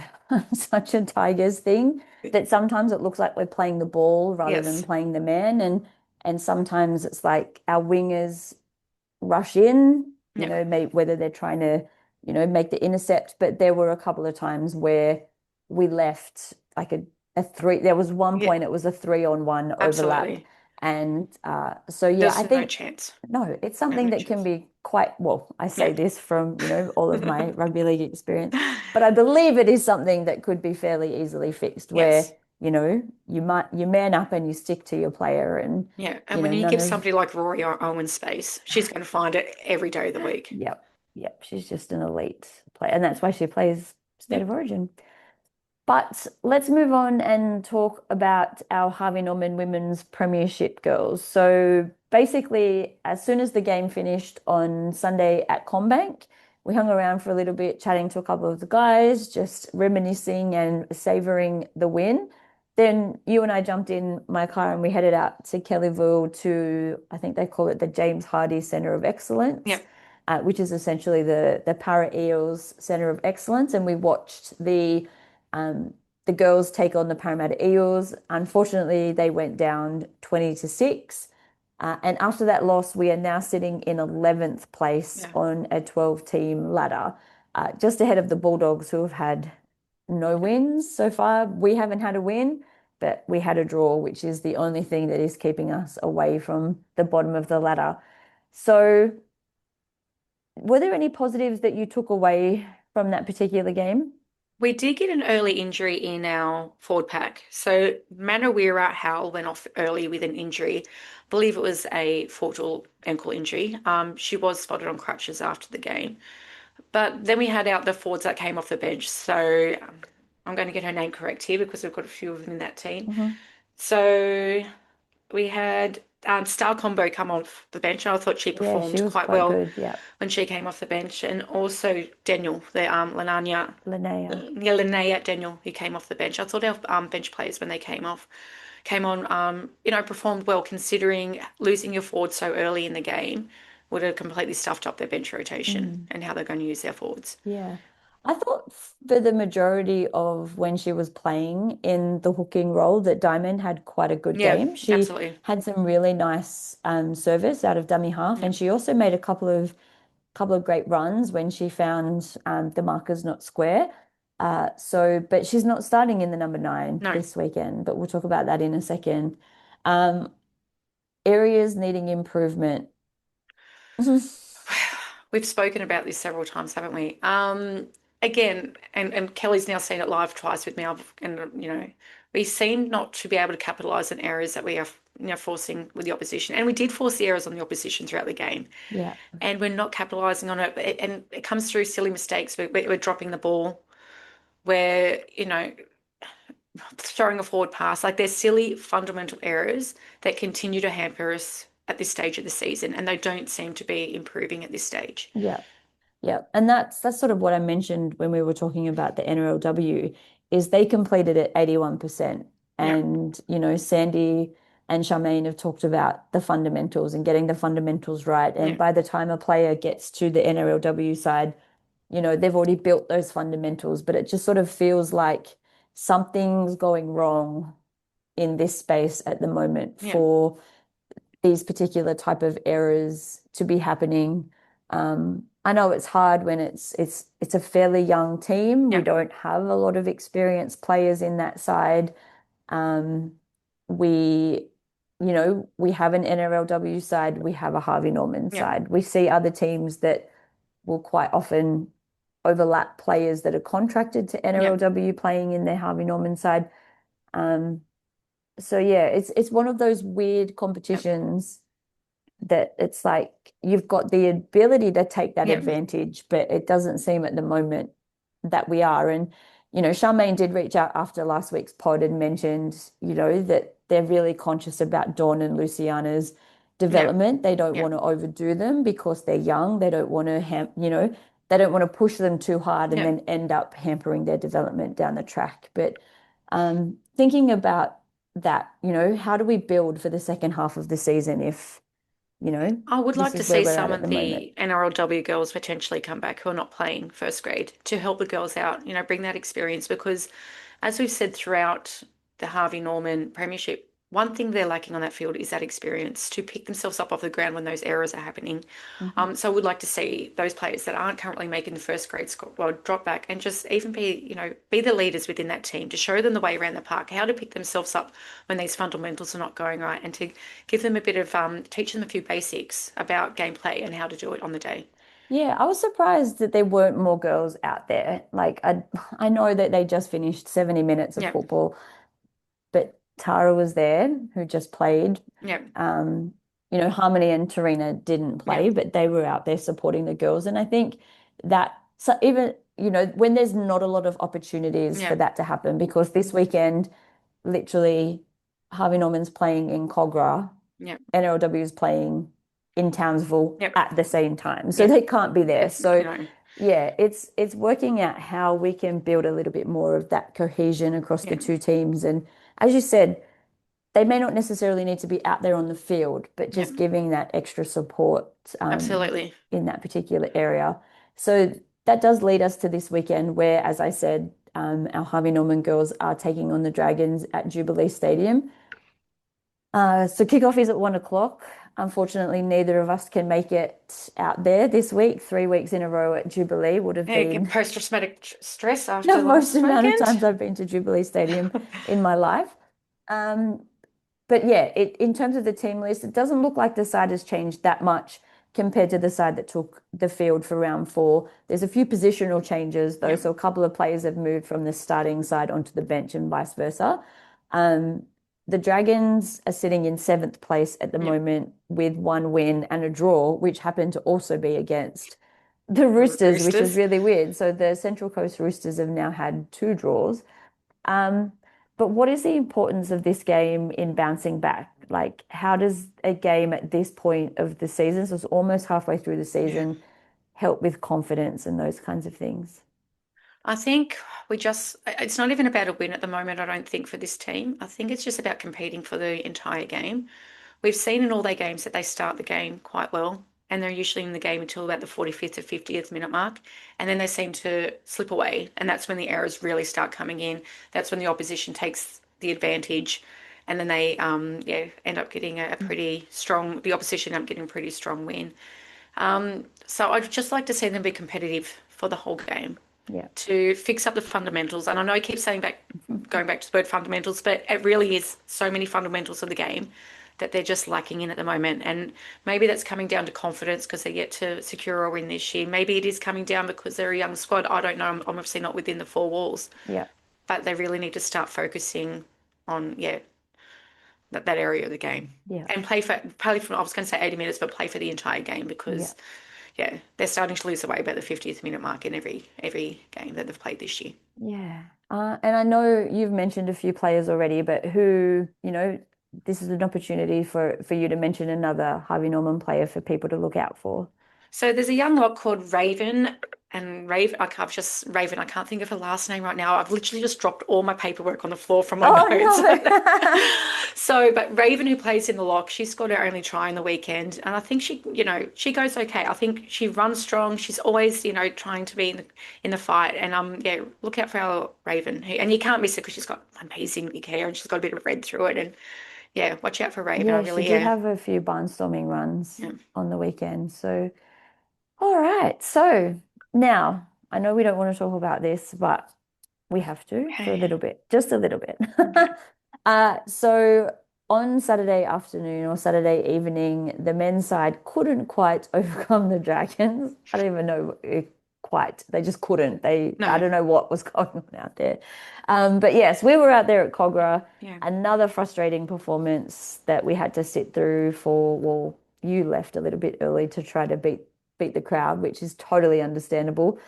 such a Tigers thing that sometimes it looks like we're playing the ball rather than Yes. playing the man, and sometimes it's like our wingers rush in, Yeah. whether they're trying to, make the intercept. But there were a couple of times where we left like a three. There was one Yeah. point it was a 3-on-1 overlap, Absolutely. and so yeah, I There's no think chance. no, it's No, something no that can chance. be quite well. I say Yeah. this from, all of my rugby league experience, but I believe it is something that could be fairly easily fixed where, Yes. you man up and you stick to your player and, Yeah. And when you none give of, somebody like Rory or Owen space, she's going to find it every day of the week. yep, yep, she's just an elite player. And that's why she plays State of Yep. Origin. But let's move on and talk about our Harvey Norman Women's Premiership girls. So basically, as soon as the game finished on Sunday at Combank, we hung around for a little bit, chatting to a couple of the guys, just reminiscing and savoring the win. Then you and I jumped in my car and we headed out to Kellyville to, I think they call it the James Hardie Centre of Excellence, Yep. which is essentially the Para Eels Centre of Excellence. And we watched um, the girls take on the Parramatta Eels. Unfortunately, they went down 20-6. And after that loss, we are now sitting in 11th place Yeah. on a 12-team ladder, just ahead of the Bulldogs, who have had no wins so far. We haven't had a win, but we had a draw, which is the only thing that is keeping us away from the bottom of the ladder. So, were there any positives that you took away from that particular game? We did get an early injury in our forward pack. So Manawira Howell went off early with an injury. I believe it was a foot or ankle injury. She was spotted on crutches after the game. But then we had out the forwards that came off the bench. So I'm going to get her name correct here because we've got a few of them in that team. Mhm. So we had Star Combo come off the bench. I thought she Yeah, she performed was quite quite well good. Yeah. when she came off the bench, and also Daniel, the Lananya, Linnea. yeah, Linnea Daniel, who came off the bench. I thought our bench players when they came on, performed well considering losing your forward so early in the game would have completely stuffed up their bench rotation Mm, and how they're going to use their forwards. yeah. I thought for the majority of when she was playing in the hooking role that Diamond had quite a good Yeah, game. She absolutely. had some really nice service out of dummy half, Yeah. and she also made a couple of great runs when she found the markers not square. But she's not starting in the number 9 No. this weekend, but we'll talk about that in a second. Um, Areas needing improvement. We've spoken about this several times, haven't we? Again, and Kelly's now seen it live twice with me, and we seem not to be able to capitalize on errors that we are, forcing with the opposition, and we did force the errors on the opposition throughout the game, Yeah, and we're not capitalizing on it, and it comes through silly mistakes. We're dropping the ball. We're, throwing a forward pass. Like there's silly fundamental errors that continue to hamper us at this stage of the season, and they don't seem to be improving at this stage. yeah. Yeah, and that's sort of what I mentioned when we were talking about the NRLW, is they completed it 81%. Yeah. And, Sandy and Charmaine have talked about the fundamentals and getting the fundamentals right. And Yeah. by the time a player gets to the NRLW side, they've already built those fundamentals, but it just sort of feels like something's going wrong in this space at the moment Yeah. for these particular type of errors to be happening. I know it's hard when it's a fairly young team. We Yeah. don't have a lot of experienced players in that side. Um, we, we have an NRLW side, we have a Harvey Norman Yeah. side. We see other teams that will quite often overlap players that are contracted to Yeah. NRLW playing in their Harvey Norman side. Um, so yeah, it's one of those weird Yeah. competitions that it's like you've got the ability to take that Yeah. advantage, but it doesn't seem at the moment that we are. And, Charmaine did reach out after last week's pod and mentioned, that they're really conscious about Dawn and Luciana's Yeah. development. They don't Yeah. want to overdo them because they're young. They don't want to they don't want to push them too hard and Yeah. then end up hampering their development down the track. But thinking about that, how do we build for the second half of the season if I would this like to is where see we're some at of the moment. the NRLW girls potentially come back who are not playing first grade to help the girls out, bring that experience because as we've said throughout the Harvey Norman Premiership, one thing they're lacking on that field is that experience to pick themselves up off the ground when those errors are happening. Mhm. So I would like to see those players that aren't currently making the first grade score, well, drop back and just even be, be the leaders within that team to show them the way around the park, how to pick themselves up when these fundamentals are not going right, and to give them a bit of, teach them a few basics about gameplay and how to do it on the day. Yeah, I was surprised that there weren't more girls out there. Like I know that they just finished 70 minutes of Yeah, football, but Tara was there who just played. yeah, Um, Harmony and Tarina didn't yeah, play, but they were out there supporting the girls. And I think that so even, when there's not a lot of opportunities for yeah, that to happen, because this weekend, literally, Harvey Norman's playing in Cogra, yeah, NLW is playing in Townsville yeah, at the same time. So yeah. they can't be there. It's, So yeah, it's working out how we can build a little bit more of that cohesion across the yeah, two teams. And as you said, they may not necessarily need to be out there on the field, but yeah, just giving that extra support absolutely. in that particular area. So that does lead us to this weekend, where, as I said, our Harvey Norman girls are taking on the Dragons at Jubilee Stadium. So kickoff is at 1 o'clock. Unfortunately, neither of us can make it out there this week. 3 weeks in a row at Jubilee would have Yeah, get been post-traumatic stress the after most last amount of weekend. times I've been to Jubilee Stadium in my life. Um, but yeah, in terms of the team list, it doesn't look like the side has changed that much compared to the side that took the field for round four. There's a few positional changes though, Yeah, so a couple of players have moved from the starting side onto the bench and vice versa. Um, the Dragons are sitting in seventh place at the yeah. moment with one win and a draw, which happened to also be against the Roosters, which is Roosters. really weird. So the Central Coast Roosters have now had two draws. Um, but what is the importance of this game in bouncing back? Like, how does a game at this point of the season, so it's almost halfway through the Yeah. season, help with confidence and those kinds of things? I think it's not even about a win at the moment, I don't think, for this team. I think it's just about competing for the entire game. We've seen in all their games that they start the game quite well, and they're usually in the game until about the 45th to 50th minute mark, and then they seem to slip away, and that's when the errors really start coming in. That's when the opposition takes the advantage, and then they yeah end up getting a pretty strong. The opposition end up getting a pretty strong win. So I'd just like to see them be competitive for the whole game Yeah. to fix up the fundamentals. And I know I keep saying back, going back to the word fundamentals, but it really is so many fundamentals of the game that they're just lacking in at the moment. And maybe that's coming down to confidence because they get to secure a win this year. Maybe it is coming down because they're a young squad. I don't know. I'm obviously not within the four walls, Yeah. but they really need to start focusing on, yeah, that area of the game. Yeah. And play for, I was going to say 80 minutes, but play for the entire game Yeah. because, yeah, they're starting to lose away about the 50th minute mark in every game that they've played this year. Yeah. And I know you've mentioned a few players already, but who, this is an opportunity for you to mention another Harvey Norman player for people to look out for. So there's a young lot called Raven. and Raven, I can't think of her last name right now. I've literally just dropped all my paperwork on the floor from my notes. Oh no. So, but Raven, who plays in the lock, she scored her only try in the weekend, and I think she goes okay. I think she runs strong. She's always, trying to be in the fight. And yeah, look out for our Raven. And you can't miss her because she's got amazing big hair and she's got a bit of red through it. And yeah, watch out for Raven. I Yeah, she really, did yeah, have a few barnstorming runs yeah. on the weekend. So, all right. So now I know we don't want to talk about this, but we have to for a Okay, little bit, just a little bit. okay. So on Saturday afternoon or Saturday evening, the men's side couldn't quite overcome the Dragons. I don't even know quite. They just couldn't. I No, don't know what was going on out there. But yes, we were out there at Cogra. yeah, Another frustrating performance that we had to sit through for, well, you left a little bit early to try to beat the crowd, which is totally understandable.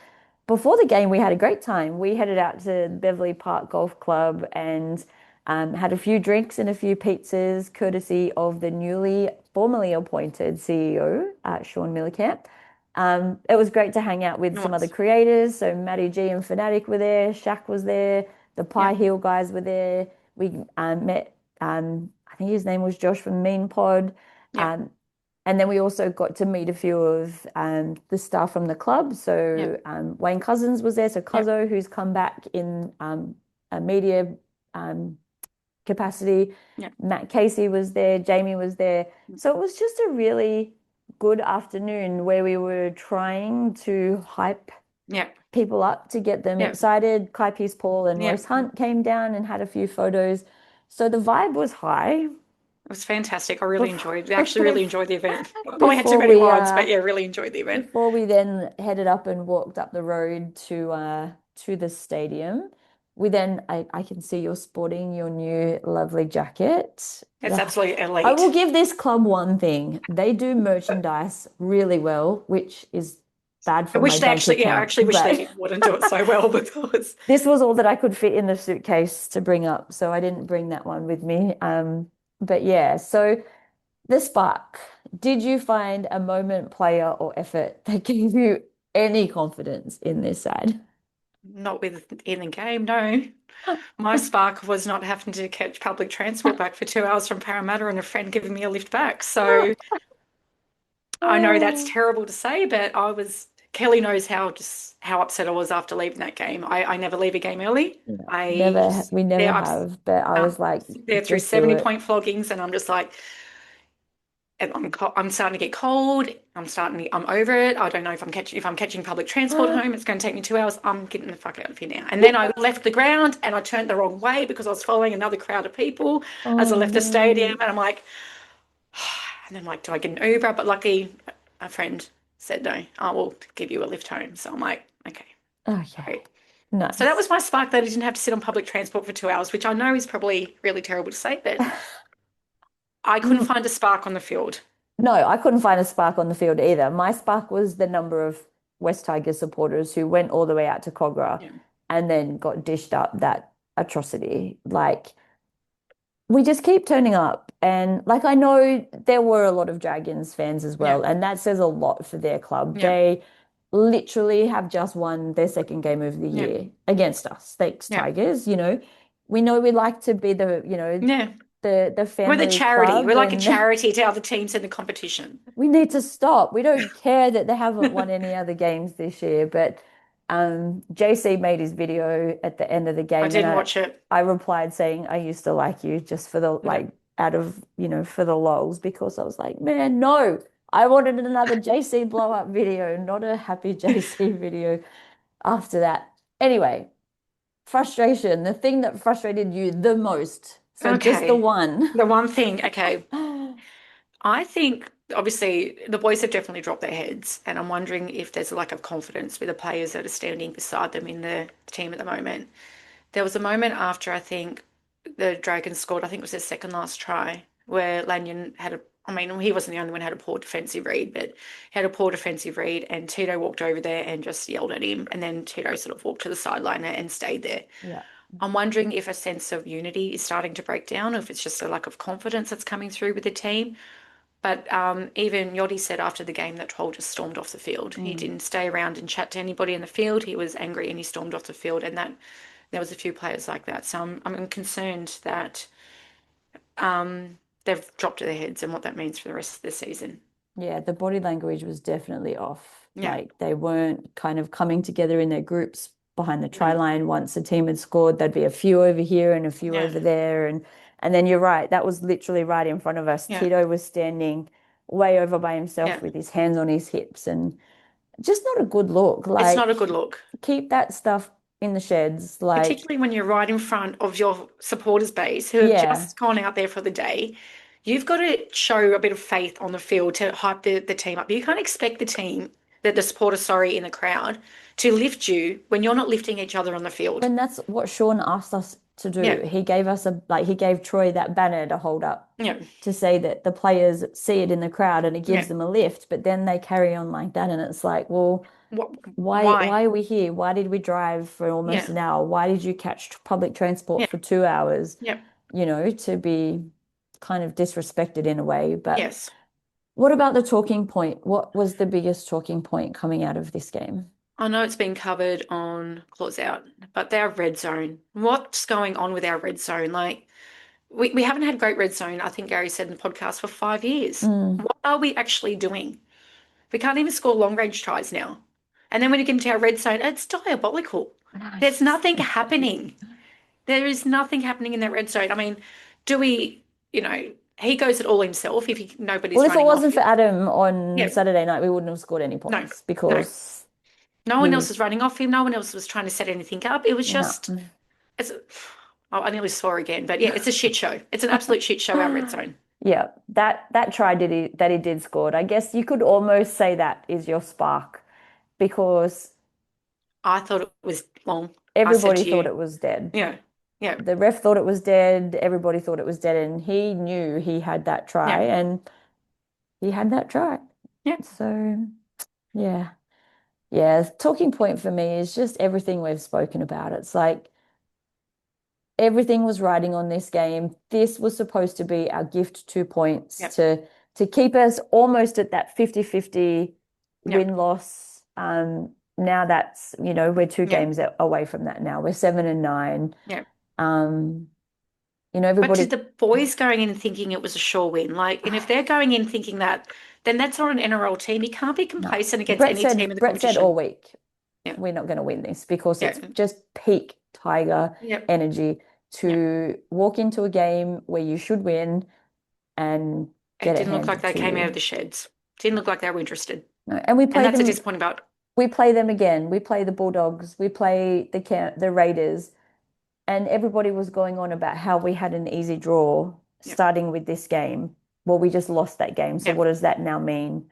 Before the game, we had a great time. We headed out to Beverly Park Golf Club and had a few drinks and a few pizzas, courtesy of the newly formally appointed CEO, Sean Millicamp. It was great to hang out with it some other was. creators. So Matty G and Fnatic were there, Shaq was there, the Yeah, Pie Heel guys were there. We met, I think his name was Josh from Mean Pod. yeah, Um, and then we also got to meet a few of the staff from the club. yeah, So Wayne Cousins was there. So yeah, Cuzzo, who's come back in a media um, capacity. yeah, Matt Casey was there. Jamie was there. So it was just a really good afternoon where we were trying to hype yeah, people up to get them yeah, excited. Kai Peace Paul and yeah. Royce Hunt came down and had a few photos. So the vibe was high. It was fantastic. I really enjoyed. Before, Actually, really enjoyed the event. We had too before many we wines, but yeah, really enjoyed the event. before we then headed up and walked up the road to the stadium, I can see you're sporting your new lovely jacket. It's absolutely I will elite. give this club one thing. They do merchandise really well, which is bad I for my wish they bank actually, yeah, I account. actually wish But they wouldn't do it so well because this was all that I could fit in the suitcase to bring up, so I didn't bring that one with me. But yeah, so the spark. Did you find a moment, player, or effort that gave you any confidence in this side? not within the game. No, my spark was not having to catch public transport back for 2 hours from Parramatta and a friend giving me a lift back. So I know that's Oh, terrible to say, but I was. Kelly knows how upset I was after leaving that game. I never leave a game early. no, I never, we never there I'm have, but I was like, there through just do 70 it. point floggings, and I'm just like. And I'm starting to get cold. I'm over it. I don't know if I'm catching public transport home. It's going to take me 2 hours. I'm getting the fuck out of here now. And then I left the ground and I turned the wrong way because I was following another crowd of people as I Oh left the stadium. no. And I'm like, and I'm like, do I get an Uber? But luckily, a friend said no. I will give you a lift home. So I'm like, okay, Okay. great. So that Nice. was my spark that I didn't have to sit on public transport for 2 hours, which I know is probably really terrible to say, but I couldn't find a spark on the field. No, I couldn't find a spark on the field either. My spark was the number of West Tigers supporters who went all the way out to Cogra Yeah. and then got dished up that atrocity. Like, we just keep turning up. And like, I know there were a lot of Dragons fans as Yeah. well, and that says a lot for their club. Yeah. They literally have just won their second game of the Yeah. year against us. Thanks, Yeah. Tigers. We know we like to be Yeah. the We're the family charity. club, We're like a and charity to other teams in the competition. we need to stop. We don't care that they haven't won any other games this year, but JC made his video at the end of the I game, and didn't I watch it. I replied saying I used to like you just for the Yeah. like out of for the lols because I was like, man, no, I wanted another JC blow up video, not a happy JC video after that. Anyway, frustration, the thing that frustrated you the most. So just the Okay. one. The one thing, okay, I think obviously the boys have definitely dropped their heads, and I'm wondering if there's a lack of confidence with the players that are standing beside them in the team at the moment. There was a moment after I think the Dragons scored, I think it was their second last try, where Lanyon had I mean, he wasn't the only one who had a poor defensive read, but he had a poor defensive read, and Tito walked over there and just yelled at him, and then Tito sort of walked to the sideline and stayed there. Yeah. I'm wondering if a sense of unity is starting to break down, or if it's just a lack of confidence that's coming through with the team. But even Yachty said after the game that Troll just stormed off the field. He Mm. didn't stay around and chat to anybody in the field. He was angry and he stormed off the field, and that there was a few players like that. So I'm concerned that they've dropped their heads and what that means for the rest of the season. Yeah, the body language was definitely off. Yeah, Like they weren't kind of coming together in their groups behind the try no, line. Once a team had scored, there'd be a few over here and a few yeah, over there. And then you're right, that was literally right in front of us. yeah, Tito was standing way over by yeah. himself with his hands on his hips and just not a good look. It's not Like a good look. keep that stuff in the sheds. Like, Particularly when you're right in front of your supporters base who have yeah. just gone out there for the day. You've got to show a bit of faith on the field to hype the team up. You can't expect the team, the supporters, sorry, in the crowd, to lift you when you're not lifting each other on the field. And that's what Sean asked us to Yeah, do. He gave us he gave Troy that banner to hold up yeah, to say that the players see it in the crowd and it yeah. gives them a lift, but then they carry on like that. And it's like, well, What, why why? why are we here? Why did we drive for almost Yeah, an hour? Why did you catch public transport yeah, for 2 hours, yeah. to be kind of disrespected in a way? But Yes. what about the talking point? What was the biggest talking point coming out of this game? I know it's been covered on Claws Out, but our red zone. What's going on with our red zone? Like, we haven't had great red zone, I think Gary said in the podcast, for 5 years. Mm, What are we actually doing? We can't even score long range tries now. And then when you get into our red zone, it's diabolical. There's nothing happening. There is nothing happening in that red zone. I mean, do we, he goes it all himself if Well, nobody's if it running off wasn't him. for Adam on Yeah, Saturday night, we wouldn't have scored any no, points no. because No he one else was was running off him. No one else was trying to set anything up. It was no. just, it's, oh, I nearly swore again, but yeah, it's a shit show. It's an absolute shit show, our red zone. Yeah, that try that he did scored. I guess you could almost say that is your spark because I thought it was long. I said everybody to thought you, it was dead. yeah, yeah, The ref thought it was dead. Everybody thought it was dead, and he knew he had that try, yeah, and he had that try. yeah, So yeah, yeah. Talking point for me is just everything we've spoken about. It's like everything was riding on this game. This was supposed to be our gift 2 points yeah, to keep us almost at that 50-50 yeah, win-loss. Now that's, we're two yeah, games away from that now. We're 7-9. yeah. Um, But did everybody, the boys going in thinking it was a sure win? Like, and if they're going in thinking that, then that's not an NRL team. You can't be no. complacent against Brett any team said, in the Brett said all competition. week, Yeah, we're not going to win this because yeah, it's just peak Tiger yeah, energy yeah. to walk into a game where you should win and It get it didn't look like handed they to came out of you. the sheds. Didn't look like they were interested. No. And we And play that's a them disappointing part. we play them again. We play the Bulldogs. We play the Raiders. And everybody was going on about how we had an easy draw Yeah, starting with this game. Well, we just lost that game. So yeah, what does that now mean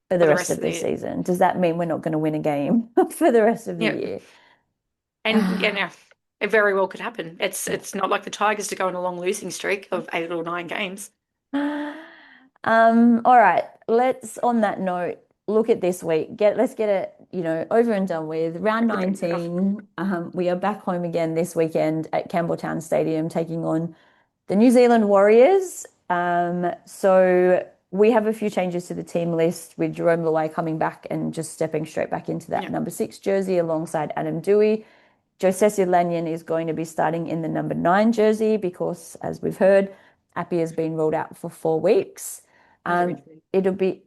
for for the the rest rest of of the the year. season? Does that mean we're not going to win a game for the rest of the Yeah. year? And yeah, no, it very well could happen. It's Yeah. it's not like the Tigers to go on a long losing streak of 8 or 9 games. All right. Let's on that note, look at this week. Let's get it, over and done with. Round Put that off. 19. We are back home again this weekend at Campbelltown Stadium, taking on the New Zealand Warriors. So we have a few changes to the team list with Jerome Luai coming back and just stepping straight back into that Yeah, number 6 jersey alongside Adam Dewey. Josesi Lanyon is going to be starting in the number 9 jersey because, as we've heard, Appy has been ruled out for 4 weeks. very Um, true. it'll be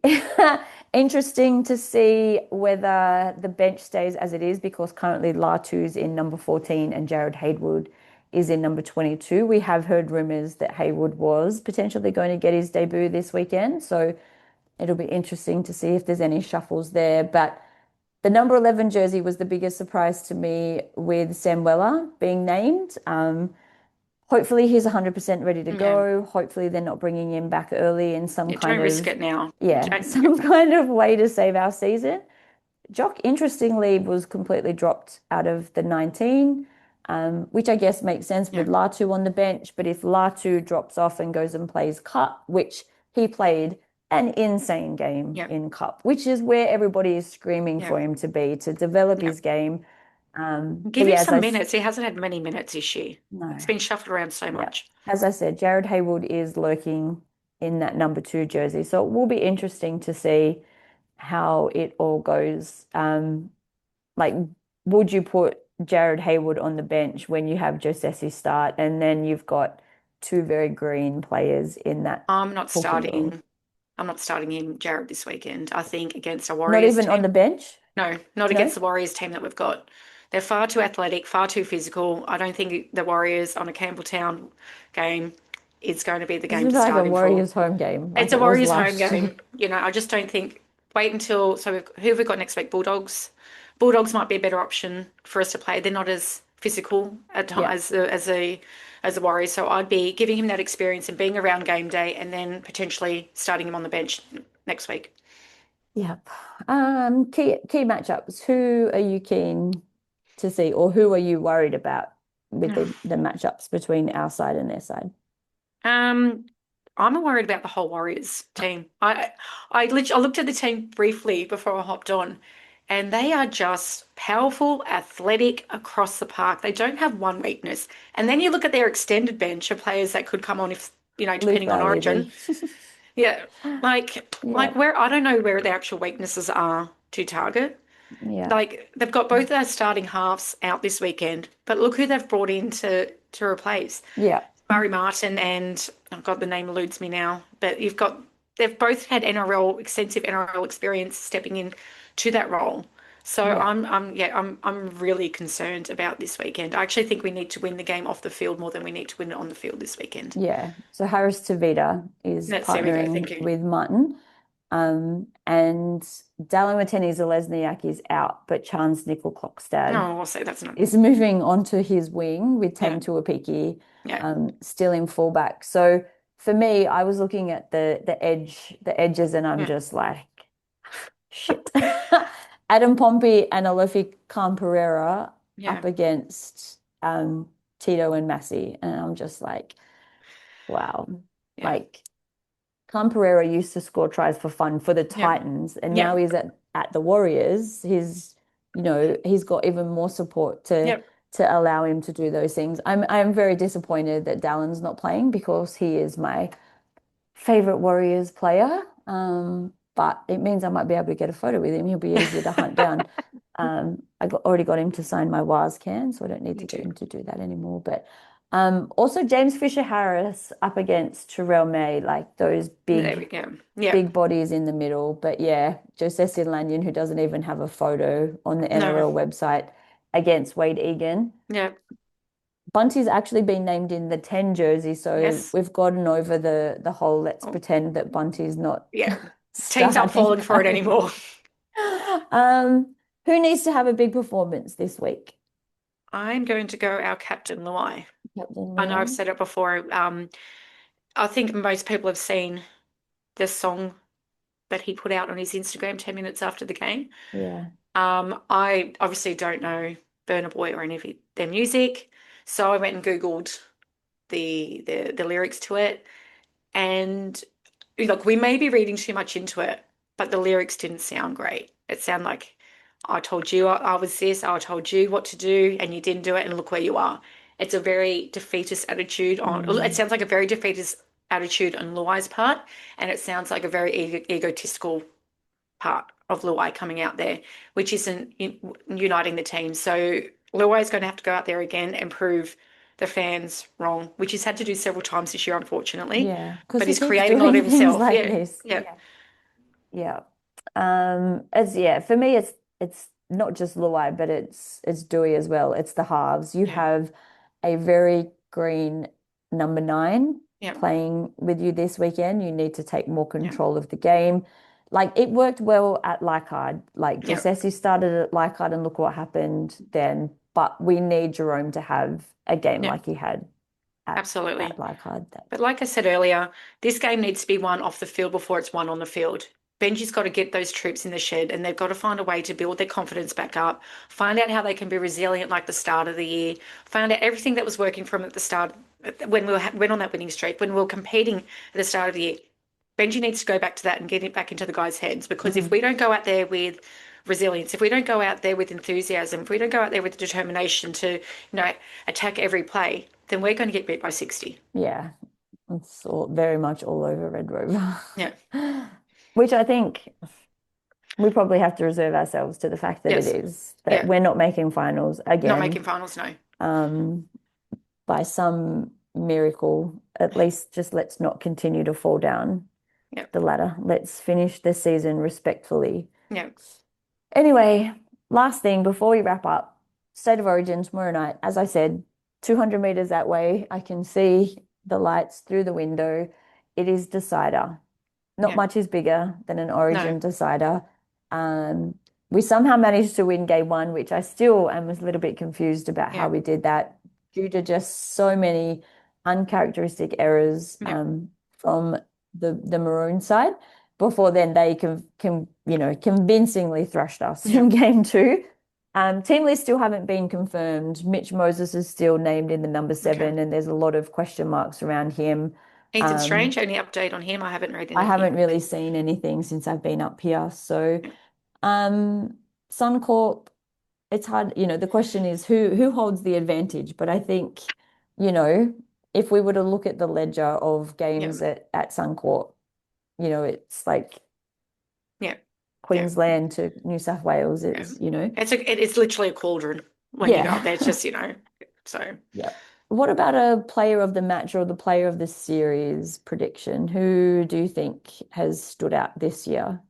interesting to see whether the bench stays as it is because currently Latu's in number 14 and Jared Haywood is in number 22. We have heard rumours that Haywood was potentially going to get his debut this weekend. So it'll be interesting to see if there's any shuffles there. But the number 11 jersey was the biggest surprise to me with Sam Weller being named. Hopefully he's 100% ready to Yeah, go. Hopefully they're not bringing him back early in some yeah. kind Don't risk of, it now. yeah, Don't. Yeah, some kind of way to save our season. Jock, interestingly, was completely dropped out of the 19, which I guess makes sense yeah, with Latu on the bench. But if Latu drops off and goes and plays Cup, which he played an insane game yeah, in Cup, which is where everybody is screaming yeah, for him to be, to develop yeah. his game. But Give him yeah, some minutes. He hasn't had many minutes this year. no, It's been shuffled around so yeah, much. as I said, Jared Haywood is lurking in that number two jersey. So it will be interesting to see how it all goes. Like, would you put Jared Hayward on the bench when you have Josesi start, and then you've got two very green players in that I'm not full field? starting. I'm not starting him, Jared, this weekend. I think against a Not Warriors even on team. the bench? No, not No? against the Warriors team that we've got. They're far too athletic, far too physical. I don't think the Warriors on a Campbelltown game is going to be the This game is to like a start him for. Warriors home game, It's like a it was Warriors home last year. game. I just don't think wait until who have we got next week? Bulldogs. Bulldogs might be a better option for us to play. They're not as physical at Yeah. times as a Warriors. So I'd be giving him that experience and being around game day and then potentially starting him on the bench next week. Yep. Key matchups. Who are you keen to see, or who are you worried about with the matchups between our side and their side? Um, I'm worried about the whole Warriors team. I looked at the team briefly before I hopped on, and they are just powerful, athletic across the park. They don't have one weakness. And then you look at their extended bench of players that could come on if, Luke depending on Origin. Bailey. Yeah, like Yep. where I don't know where the actual weaknesses are to target. Yeah. Like they've got both their starting halves out this weekend, but look who they've brought in to replace. Yeah. Murray Martin and oh God, the name eludes me now. But they've both had extensive NRL experience stepping in to that role. So Yeah. I'm really concerned about this weekend. I actually think we need to win the game off the field more than we need to win it on the field this weekend. Yeah. So Harris Tavita is There we go. partnering Thank you. with Martin. And Dallin Watene-Zelezniak is out, but Chance Nickel-Klokstad No, I'll say that's not. is moving onto his wing with Yeah, Tame Tuapiki, yeah, still in fullback. So for me, I was looking at the edges, and I'm yeah, just like, shit. Adam Pompey and Alofi Khan-Pereira yeah, up against Tito and Massey, and I'm just like, wow. yeah, Like Khan-Pereira used to score tries for fun for the yeah, Titans, and yeah, now he's at the Warriors. He's got even more support yeah, to allow him to do those things. I'm very disappointed that Dallin's not playing because he is my favorite Warriors player. But it means I might be able to get a photo with him. He'll be easier to hunt down. Already got him to sign my Waz can, so I don't need me to get too. him to do that anymore. But also James Fisher Harris up against Terrell May, like those There we big, go. Yeah, big bodies in the middle. But yeah, Joseph Lanyon, who doesn't even have a photo on the no, NRL website against Wade Egan. yeah, Bunty's actually been named in the 10 jersey, so yes. we've gotten over the whole let's Oh, pretend that Bunty's not yeah, teams aren't starting. falling for it anymore. Um, who needs to have a big performance this week? I'm going to go our captain, Luai. Captain I know I've Luai? said it before. I think most people have seen the song that he put out on his Instagram 10 minutes after the game. Yeah. I obviously don't know Burna Boy or any of their music, so I went and Googled the lyrics to it. And look, we may be reading too much into it, but the lyrics didn't sound great. It sounded like I told you I was this, I told you what to do, and you didn't do it, and look where you are. It's a very defeatist attitude it Mm, sounds like a very defeatist attitude on Luai's part, and it sounds like a very egotistical part of Luai coming out there, which isn't uniting the team. So Luai's going to have to go out there again and prove the fans wrong, which he's had to do several times this year, unfortunately. yeah, because But he he's keeps creating a lot doing of things himself. like Yeah, this. yeah, Yeah. As yeah, for me it's not just Luai, but it's Dewey as well. It's the halves. You yeah, have a very green number nine yeah, playing with you this weekend. You need to take more yeah, control of the game. Like it worked well at Leichhardt. Like yeah, Josesi started at Leichhardt and look what happened then. But we need Jerome to have a game yeah, like he had at absolutely. Leichhardt. But like I said earlier, this game needs to be won off the field before it's won on the field. Benji's got to get those troops in the shed and they've got to find a way to build their confidence back up, find out how they can be resilient like the start of the year, find out everything that was working from at the start when went on that winning streak, when we were competing at the start of the year. Benji needs to go back to that and get it back into the guys' heads because if Mhm. we don't go out there with resilience, if we don't go out there with enthusiasm, if we don't go out there with determination to, attack every play, then we're going to get beat by 60. Yeah. It's all, very much all over Red Rover, Yeah. which I think we probably have to reserve ourselves to the fact that it Yes. is, that Yeah. we're not making finals Not making again. finals, no. Um, by some miracle, at least just let's not continue to fall down Yeah. the ladder. Let's finish the season respectfully. Yeah. Anyway, last thing before we wrap up, State of Origin tomorrow night. As I said, 200 meters that way. I can see the lights through the window. It is decider. Not Yeah. much is bigger than an No. Origin decider. Um, we somehow managed to win game one, which I still am a little bit confused about how Yeah. we did that due to just so many uncharacteristic errors Yeah. from the Maroon side. Before then, they can convincingly thrashed us Yeah. in game two. Team list still haven't been confirmed. Mitch Moses is still named in the number Okay. 7, and there's a lot of question marks around him. Ethan Um, Strange, any update on him? I haven't read I anything. haven't really seen anything since I've been up here. So, Yeah. Suncorp, it's hard, the question is who holds the advantage? But I think, you know, if we were to look at the ledger of Yeah. games at Suncorp, it's like Yeah. Yeah. Queensland to New South Wales Yeah. is, It's literally a cauldron when you go up there. It's yeah. just, so Yeah. What about a player of the match or the player of the series prediction? Who do you think has stood out this year?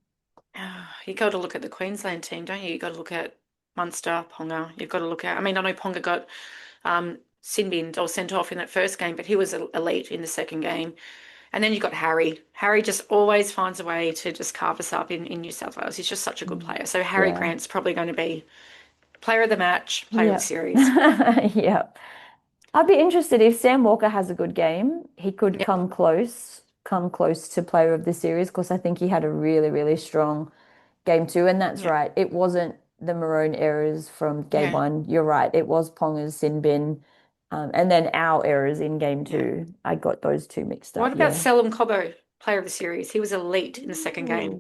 you got to look at the Queensland team, don't you? You got to look at Munster, Ponga. You've got to look at, I mean, I know Ponga got sin binned or sent off in that first game, but he was elite in the second game. And then you've got Harry. Harry just always finds a way to just carve us up in New South Wales. He's just such a good Mm. player. So Harry Yeah. Grant's probably going to be player of the match, player of the Yeah. series. Yeah. I'd be interested if Sam Walker has a good game. He could Yep. come close to player of the series because I think he had a really, really strong game two. And that's Yeah. right. It wasn't the Maroon errors from game Yeah. one. You're right. It was Ponga's sin bin. And then our errors in game Yeah. two. I got those two mixed What up. about Yeah. Selim Cobbo, player of the series? He was elite in the second game.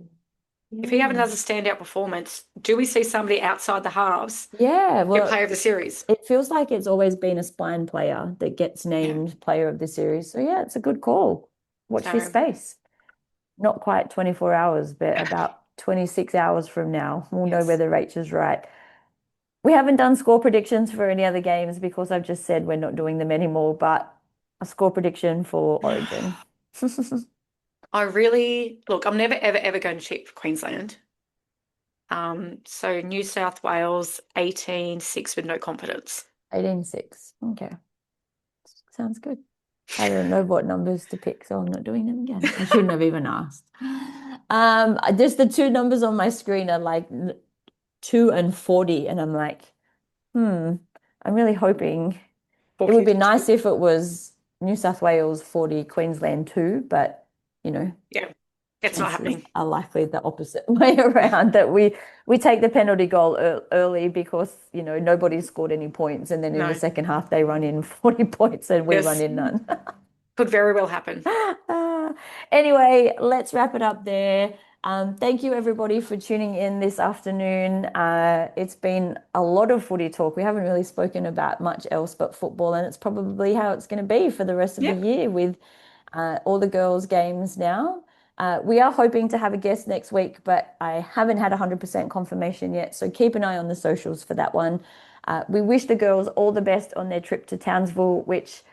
Ooh, If he having yeah. another standout performance, do we see somebody outside the halves Yeah. get Well, player of the series? it feels like it's always been a spine player that gets Yeah. named player of the series. So yeah, it's a good call. Watch this So, space. Not quite 24 hours, but about 26 hours from now, we'll know yes. whether Rachel's right. We haven't done score predictions for any other games because I've just said we're not doing them anymore, but a score prediction for Origin. I really look, I'm never ever ever going to cheat for Queensland. So New South Wales 18-6 with no confidence. 18-6. Okay. Sounds good. I don't know what numbers to pick, so I'm not doing them again. I shouldn't have even asked. Just the two numbers on my screen are like 2 and 40, and I'm like, I'm really hoping it would be 452. nice if it was New South Wales 40, Queensland 2, but Yeah, it's not chances happening. are likely the opposite way around that we take the penalty goal early because nobody scored any points, and then in the No. second half they run in 40 points and we run Yes. in none. Could very well happen. Uh, anyway, let's wrap it up there. Thank you everybody for tuning in this afternoon. It's been a lot of footy talk. We haven't really spoken about much else but football, and it's probably how it's going to be for the rest of the Yep. year with all the girls' games now. We are hoping to have a guest next week, but I haven't had 100% confirmation yet. So keep an eye on the socials for that one. We wish the girls all the best on their trip to Townsville, which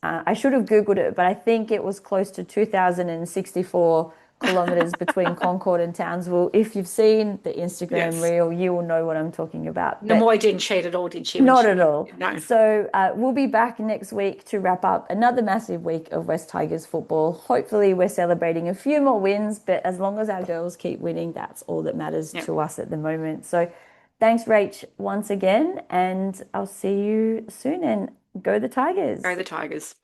I should have Googled it, but I think it was close to 2,064 kilometers between Concord and Townsville. If you've seen the Instagram Yes. reel, you will know what I'm talking about. But Namoy didn't cheat at all, did she, when not at she? all. No. So we'll be back next week to wrap up another massive week of West Tigers football. Hopefully, we're celebrating a few more wins, but as long as our girls keep winning, that's all that matters Yep. to us at the moment. So thanks, Rach, once again, and I'll see you soon. And go the Tigers. Go the Tigers.